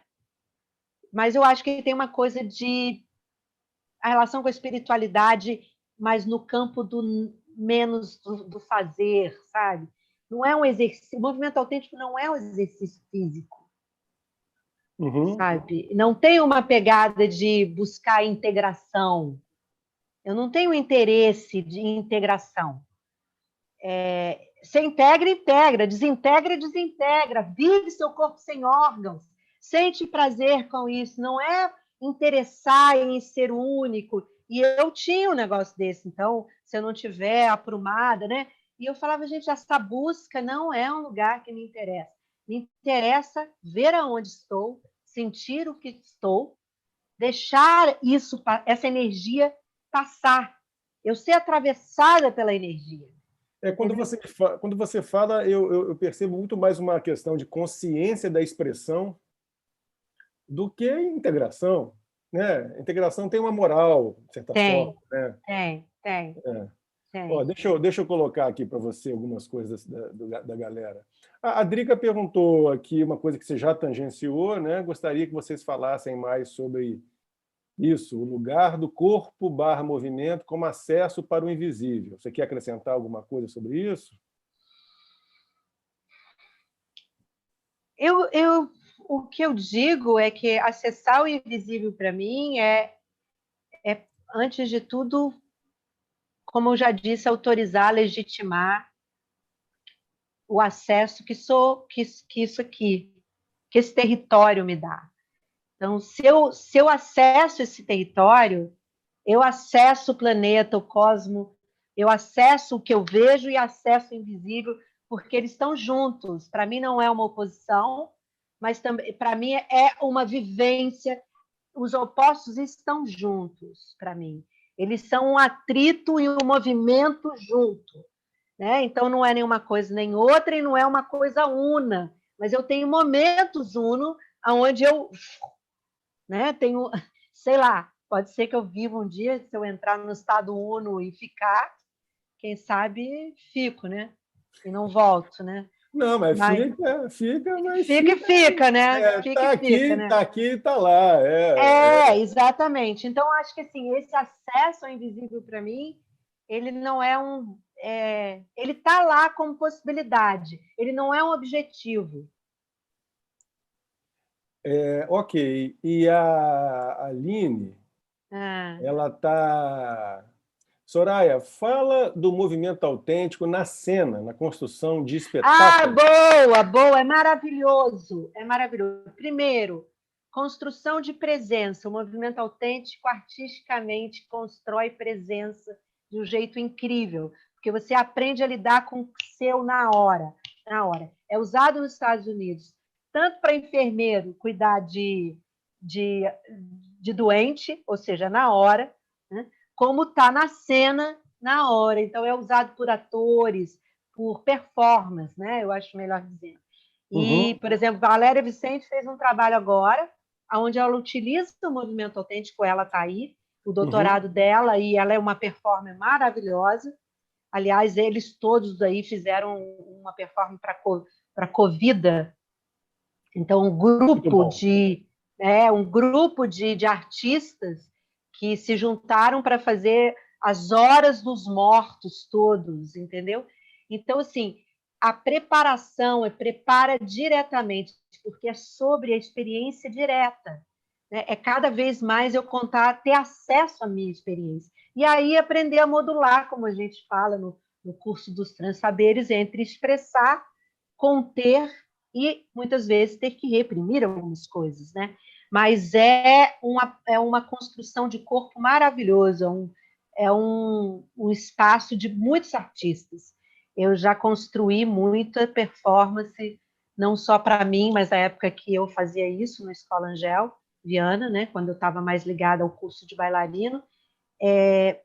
Mas eu acho que tem uma coisa de a relação com a espiritualidade, mas no campo do menos do fazer, sabe? Não é um exercício. O movimento autêntico não é um exercício físico. Uhum. sabe? Não tem uma pegada de buscar integração. Eu não tenho interesse de integração. Você integra, integra, desintegra, desintegra, vive seu corpo sem órgãos, sente prazer com isso, não é interessar em ser único. E eu tinha um negócio desse, então, se eu não tiver aprumada, né? E eu falava, gente, essa busca não é um lugar que me interessa. Me interessa ver aonde estou, sentir o que estou, deixar isso, essa energia passar. Eu ser atravessada pela energia. Entendeu? Quando você fala, eu percebo muito mais uma questão de consciência da expressão do que integração, né? Integração tem uma moral, de certa forma, Tem, né? tem, É. Ó, tem. deixa eu colocar aqui para você algumas coisas da galera. A Drica perguntou aqui uma coisa que você já tangenciou, né? Gostaria que vocês falassem mais sobre isso, o lugar do corpo barra movimento como acesso para o invisível. Você quer acrescentar alguma coisa sobre isso? O que eu digo é que acessar o invisível para mim antes de tudo, como eu já disse, autorizar, legitimar o acesso que isso aqui, que esse território me dá. Então, se eu acesso esse território, eu acesso o planeta, o cosmos, eu acesso o que eu vejo e acesso o invisível, porque eles estão juntos. Para mim não é uma oposição, mas também para mim é uma vivência. Os opostos estão juntos para mim. Eles são um atrito e um movimento junto, né? Então não é nenhuma coisa nem outra e não é uma coisa una, mas eu tenho momentos uno aonde eu, né, tenho, sei lá, pode ser que eu viva um dia, se eu entrar no estado uno e ficar, quem sabe fico, né? E não volto, né? Não, mas Mas mas fica e fica. fica, né? Fica e fica, né? Tá aqui, tá lá. Exatamente. Então, acho que assim, esse acesso ao invisível para mim, ele não é um. Ele está lá como possibilidade, ele não é um objetivo. Ok. E a Aline, Ah, ela está. Soraya, fala do movimento autêntico na cena, na construção de espetáculo. boa, boa, é maravilhoso, é maravilhoso. Primeiro, construção de presença. O movimento autêntico artisticamente constrói presença de um jeito incrível, porque você aprende a lidar com o seu na hora, na hora. É usado nos Estados Unidos, tanto para enfermeiro cuidar de, de doente, ou seja, na hora, né? Como está na cena na hora. Então, é usado por atores, por performance, né? Eu acho melhor dizer. E, Uhum, por exemplo, Valéria Vicente fez um trabalho agora, onde ela utiliza o movimento autêntico, ela está aí, o uhum. doutorado dela, e ela é uma performer maravilhosa. Aliás, eles todos aí fizeram uma performance para Covida. Então, Muito bom. um grupo de artistas que se juntaram para fazer as horas dos mortos todos, entendeu? Então, assim, a preparação prepara diretamente, porque é sobre a experiência direta. Né? É cada vez mais eu contar, ter acesso à minha experiência. E aí aprender a modular, como a gente fala no curso dos transsaberes, entre expressar, conter e muitas vezes ter que reprimir algumas coisas, né? Mas é uma construção de corpo maravilhoso, um espaço de muitos artistas. Eu já construí muita performance, não só para mim, mas na época que eu fazia isso na Escola Angel Viana, né? Quando eu estava mais ligada ao curso de bailarino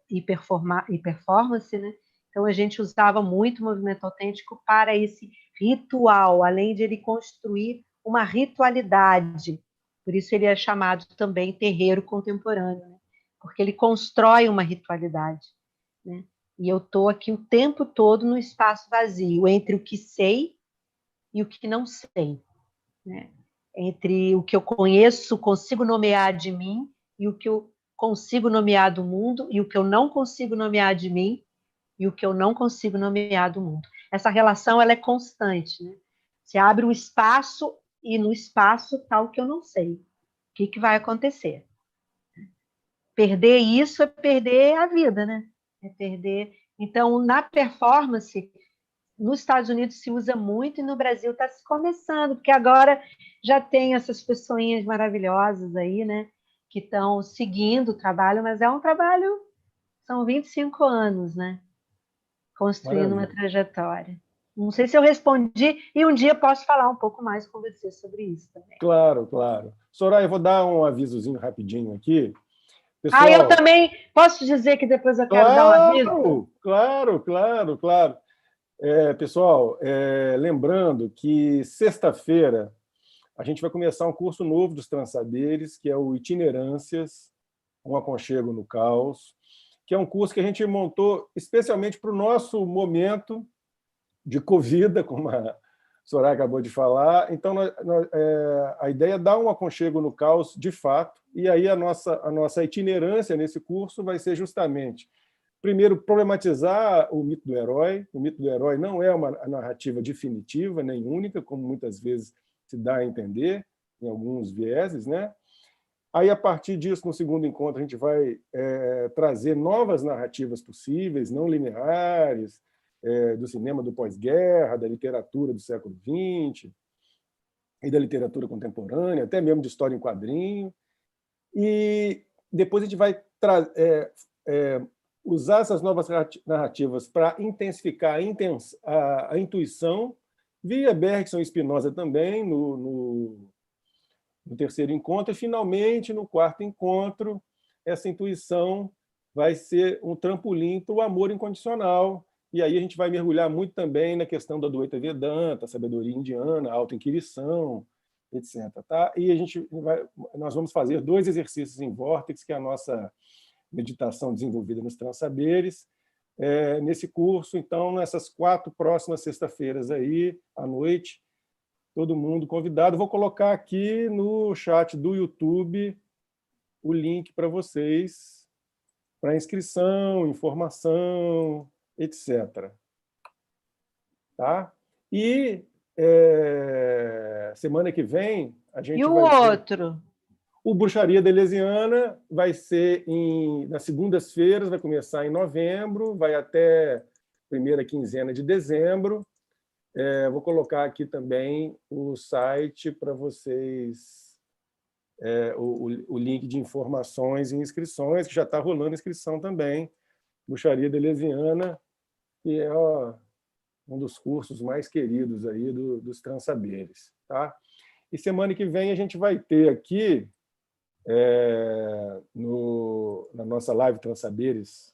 e performance, né? Então a gente usava muito o movimento autêntico para esse ritual, além de ele construir uma ritualidade. Por isso ele é chamado também terreiro contemporâneo, né? Porque ele constrói uma ritualidade, né? E eu estou aqui o tempo todo no espaço vazio, entre o que sei e o que não sei, né? Entre o que eu conheço, consigo nomear de mim, e o que eu consigo nomear do mundo, e o que eu não consigo nomear de mim, e o que eu não consigo nomear do mundo. Essa relação ela é constante, né? Você abre um espaço, e no espaço tal que eu não sei. O que vai acontecer? Perder isso é perder a vida, né? É perder. Então, na performance, nos Estados Unidos se usa muito e no Brasil está se começando, porque agora já tem essas pessoinhas maravilhosas aí, né? Que estão seguindo o trabalho, mas é um trabalho, são 25 anos, né? Construindo uma Maravilha. trajetória. Não sei se eu respondi, e um dia posso falar um pouco mais com você sobre isso também. Claro, claro. Soraya, eu vou dar um avisozinho rapidinho aqui. Eu Pessoal, também posso dizer que depois eu quero dar um aviso? claro. Pessoal, lembrando que sexta-feira a gente vai começar um curso novo dos Transaberes, que é o Itinerâncias, um aconchego no caos, que é um curso que a gente montou especialmente para o nosso momento de Covid, como a Soraya acabou de falar. Então, a ideia é dar um aconchego no caos de fato, e aí a nossa itinerância nesse curso vai ser justamente, primeiro, problematizar o mito do herói. O mito do herói não é uma narrativa definitiva, nem única, como muitas vezes se dá a entender, em alguns vieses, né? Aí, a partir disso, no segundo encontro, a gente vai trazer novas narrativas possíveis, não lineares, do cinema do pós-guerra, da literatura do século XX e da literatura contemporânea, até mesmo de história em quadrinho. E depois a gente vai usar essas novas narrativas para intensificar a intuição, via Bergson e Spinoza também, no terceiro encontro, e, finalmente, no quarto encontro, essa intuição vai ser um trampolim para o amor incondicional. E aí a gente vai mergulhar muito também na questão da Advaita Vedanta, a sabedoria indiana, a autoinquirição, etc. Tá? E nós vamos fazer 2 exercícios em vórtice, que é a nossa meditação desenvolvida nos Transaberes, nesse curso. Então, nessas 4 próximas sexta-feiras aí, à noite, todo mundo convidado. Vou colocar aqui no chat do YouTube o link para vocês, para inscrição, informação, etc. Tá? E semana que vem a gente E o vai ter... outro? O Bruxaria Deleuziana vai ser nas segundas-feiras, vai começar em novembro, vai até primeira quinzena de dezembro. Vou colocar aqui também o site para vocês, o link de informações e inscrições, que já está rolando inscrição também. Bruxaria Deleuziana, que é um dos cursos mais queridos aí dos Transaberes. Tá? E semana que vem a gente vai ter aqui, na nossa live Transaberes,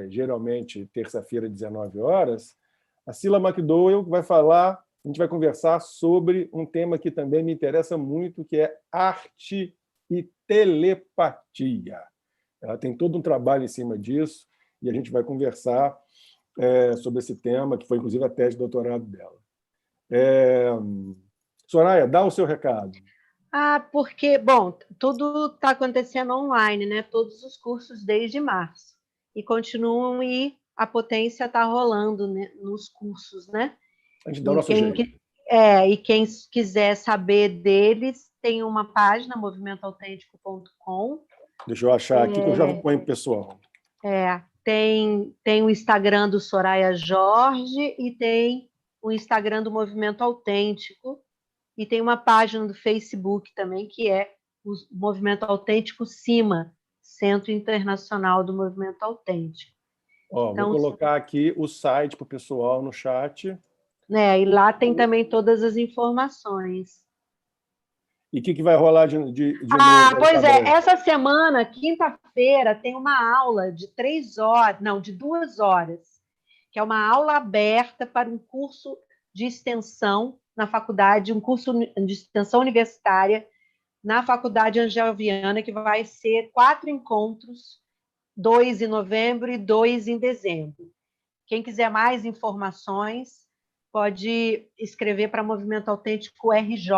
geralmente terça-feira, 19 horas, a Cila McDowell vai falar, a gente vai conversar sobre um tema que também me interessa muito, que é arte e telepatia. Ela tem todo um trabalho em cima disso, e a gente vai conversar sobre esse tema, que foi, inclusive, a tese de doutorado dela. Soraya, dá o seu recado. Porque, bom, tudo está acontecendo online, né? Todos os cursos desde março. E continuam, e a potência está rolando, né, nos cursos, né? A gente dá o nosso jeito. E quem quiser saber deles, tem uma página, movimentoautêntico.com. Deixa eu achar aqui, que eu já ponho para o pessoal. Tem o Instagram do Soraya Jorge e tem o Instagram do Movimento Autêntico, e tem uma página do Facebook também, que é o Movimento Autêntico CIMA, Centro Internacional do Movimento Autêntico. Então, vou colocar aqui o site para o pessoal no chat. E lá tem também todas as informações. E o que vai rolar de novo? Pois é, essa semana, quinta-feira, tem uma aula de 2 horas, que é uma aula aberta para um curso de extensão na faculdade, um curso de extensão universitária na Faculdade Angel Viana, que vai ser 4 encontros, 2 em novembro e 2 em dezembro. Quem quiser mais informações, pode escrever para Movimento Autêntico RJ,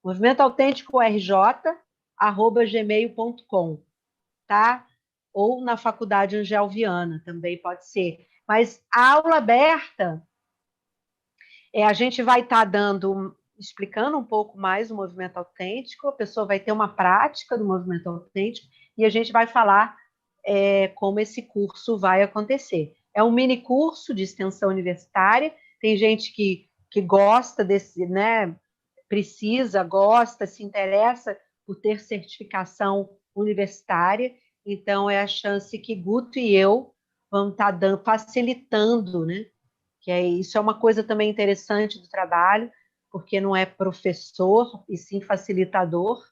movimentoautêntico.rj@gmail.com, tá? Ou na Faculdade Angel Viana, também pode ser. Mas a aula aberta, a gente vai estar dando explicando um pouco mais o movimento autêntico, a pessoa vai ter uma prática do movimento autêntico e a gente vai falar como esse curso vai acontecer. É um mini curso de extensão universitária, tem gente que gosta desse, né, precisa, gosta, se interessa por ter certificação universitária, então é a chance que Guto e eu vamos estar facilitando, né? Que isso é uma coisa também interessante do trabalho, porque não é professor, e sim facilitador.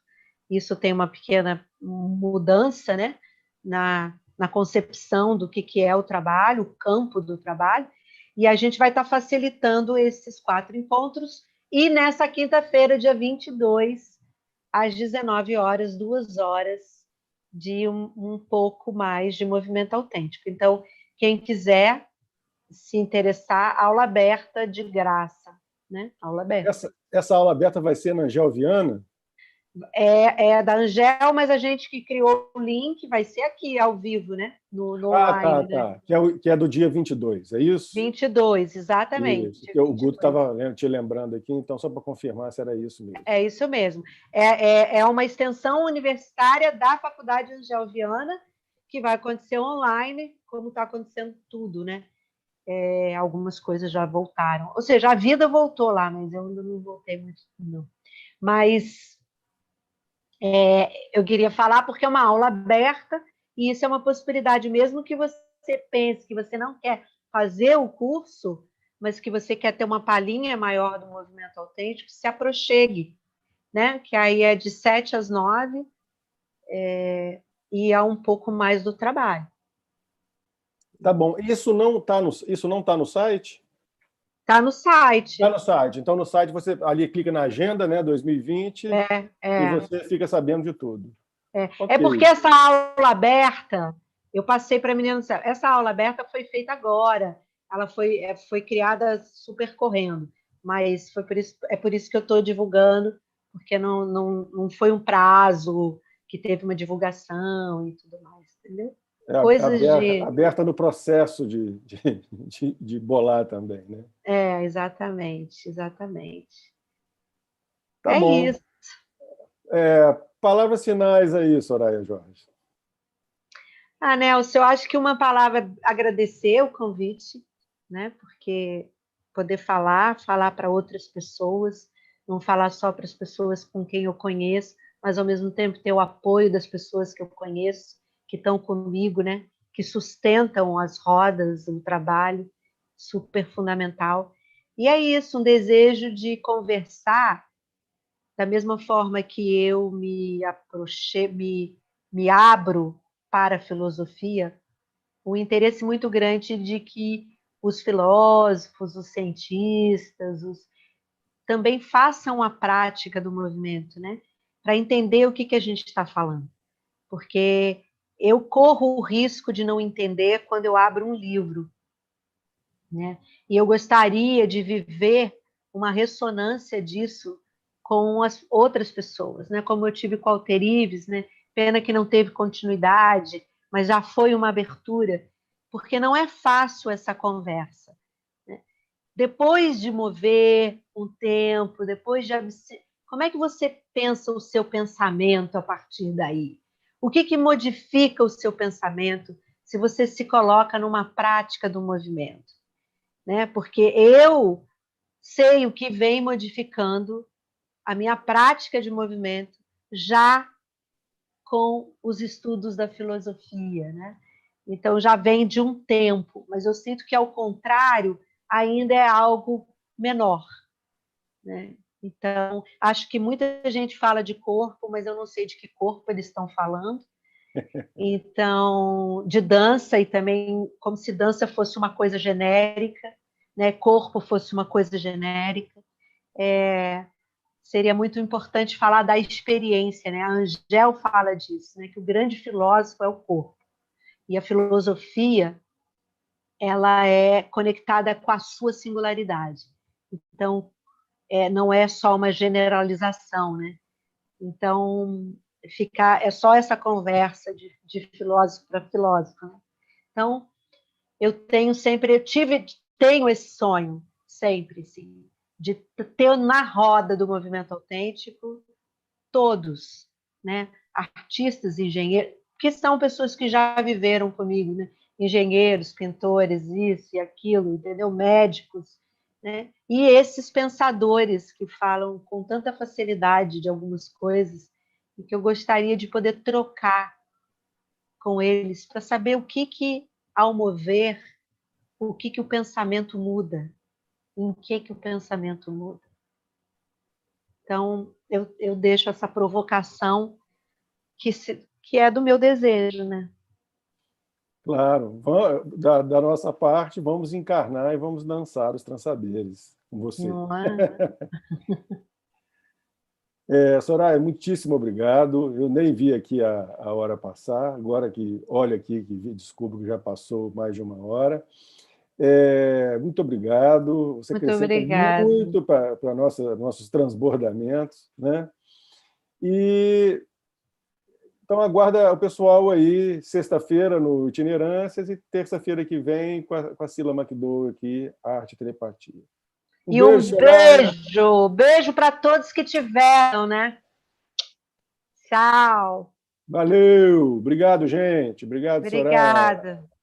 Isso tem uma pequena mudança, né, na concepção do que é o trabalho, o campo do trabalho, e a gente vai estar facilitando esses 4 encontros, e nessa quinta-feira, dia 22, às 19 horas, 2 horas de um pouco mais de movimento autêntico. Então, quem quiser se interessar, aula aberta de graça, né? Aula aberta. Essa aula aberta vai ser na Angel Viana? É da Angel, mas a gente que criou o link vai ser aqui, ao vivo, né? No online. Tá. Né? Que é do dia 22, é isso? 22, exatamente. Isso, que o Guto estava te lembrando aqui, então, só para confirmar se era isso mesmo. É isso mesmo. É uma extensão universitária da Faculdade Angel Viana, que vai acontecer online, como está acontecendo tudo, né? Algumas coisas já voltaram. Ou seja, a vida voltou lá, mas eu ainda não voltei muito, não. Mas eu queria falar porque é uma aula aberta e isso é uma possibilidade, mesmo que você pense que você não quer fazer o curso, mas que você quer ter uma palhinha maior do movimento autêntico, se aproxime, né? Que aí é de 7 às 9 e é um pouco mais do trabalho. Tá bom. Isso não tá no site? Está no site. Está no site. Então, no site, você ali clica na agenda, né, 2020, e você fica sabendo de tudo. Okay. Porque essa aula aberta, eu passei para a menina do céu, essa aula aberta foi feita agora, ela foi criada super correndo, mas por isso que eu estou divulgando, porque não foi um prazo que teve uma divulgação e tudo mais, entendeu? Coisas aberta no processo de bolar também, né? Exatamente. Tá bom. Isso. Palavras finais aí, Soraya Jorge. Nelson, eu acho que uma palavra agradecer o convite, né? Porque poder falar para outras pessoas, não falar só para as pessoas com quem eu conheço, mas ao mesmo tempo ter o apoio das pessoas que eu conheço, que estão comigo, né? Que sustentam as rodas, o trabalho, super fundamental. E é isso, um desejo de conversar da mesma forma que eu me abro para a filosofia, um interesse muito grande de que os filósofos, os cientistas, também façam a prática do movimento, né? Para entender o que a gente está falando. Porque eu corro o risco de não entender quando eu abro um livro, né? E eu gostaria de viver uma ressonância disso com as outras pessoas, né? Como eu tive com o Alter Ives, né? Pena que não teve continuidade, mas já foi uma abertura, porque não é fácil essa conversa, né? Depois de mover um tempo, como é que você pensa o seu pensamento a partir daí? O que modifica o seu pensamento se você se coloca numa prática do movimento? Né? Porque eu sei o que vem modificando a minha prática de movimento já com os estudos da filosofia, né? Então já vem de um tempo, mas eu sinto que ao contrário ainda é algo menor, né? Então acho que muita gente fala de corpo, mas eu não sei de que corpo eles estão falando. Então, de dança, e também como se dança fosse uma coisa genérica, né? Corpo fosse uma coisa genérica. Seria muito importante falar da experiência, né? A Angel fala disso, né? Que o grande filósofo é o corpo. E a filosofia, ela é conectada com a sua singularidade. Então, não é só uma generalização, né? Então, é só essa conversa de filósofo para filósofo, né? Então, tenho esse sonho, sempre, sim, de ter na roda do movimento autêntico todos, né? Artistas, engenheiros, que são pessoas que já viveram comigo, né? Engenheiros, pintores, isso e aquilo, entendeu? Médicos, né? E esses pensadores que falam com tanta facilidade de algumas coisas e que eu gostaria de poder trocar com eles para saber o que ao mover, o que o pensamento muda, em que o pensamento muda. Então, eu deixo essa provocação que é do meu desejo, né? Claro, da nossa parte, vamos encarnar e vamos dançar os trançaberes com você. Não é? Soraya, muitíssimo obrigado. Eu nem vi aqui a hora passar, agora que olho aqui, descubro que já passou mais de 1 hora. Muito obrigado. Você Muito acrescenta obrigada. muito para nossos transbordamentos, né? E então aguarda o pessoal aí sexta-feira no Itinerâncias e terça-feira que vem com a Cila McDowell aqui, Arte e Telepatia. E Beijo, um Soraya. beijo para todos que tiveram, né? Tchau. Valeu. Obrigado, gente. Obrigado, Soraya. Obrigada.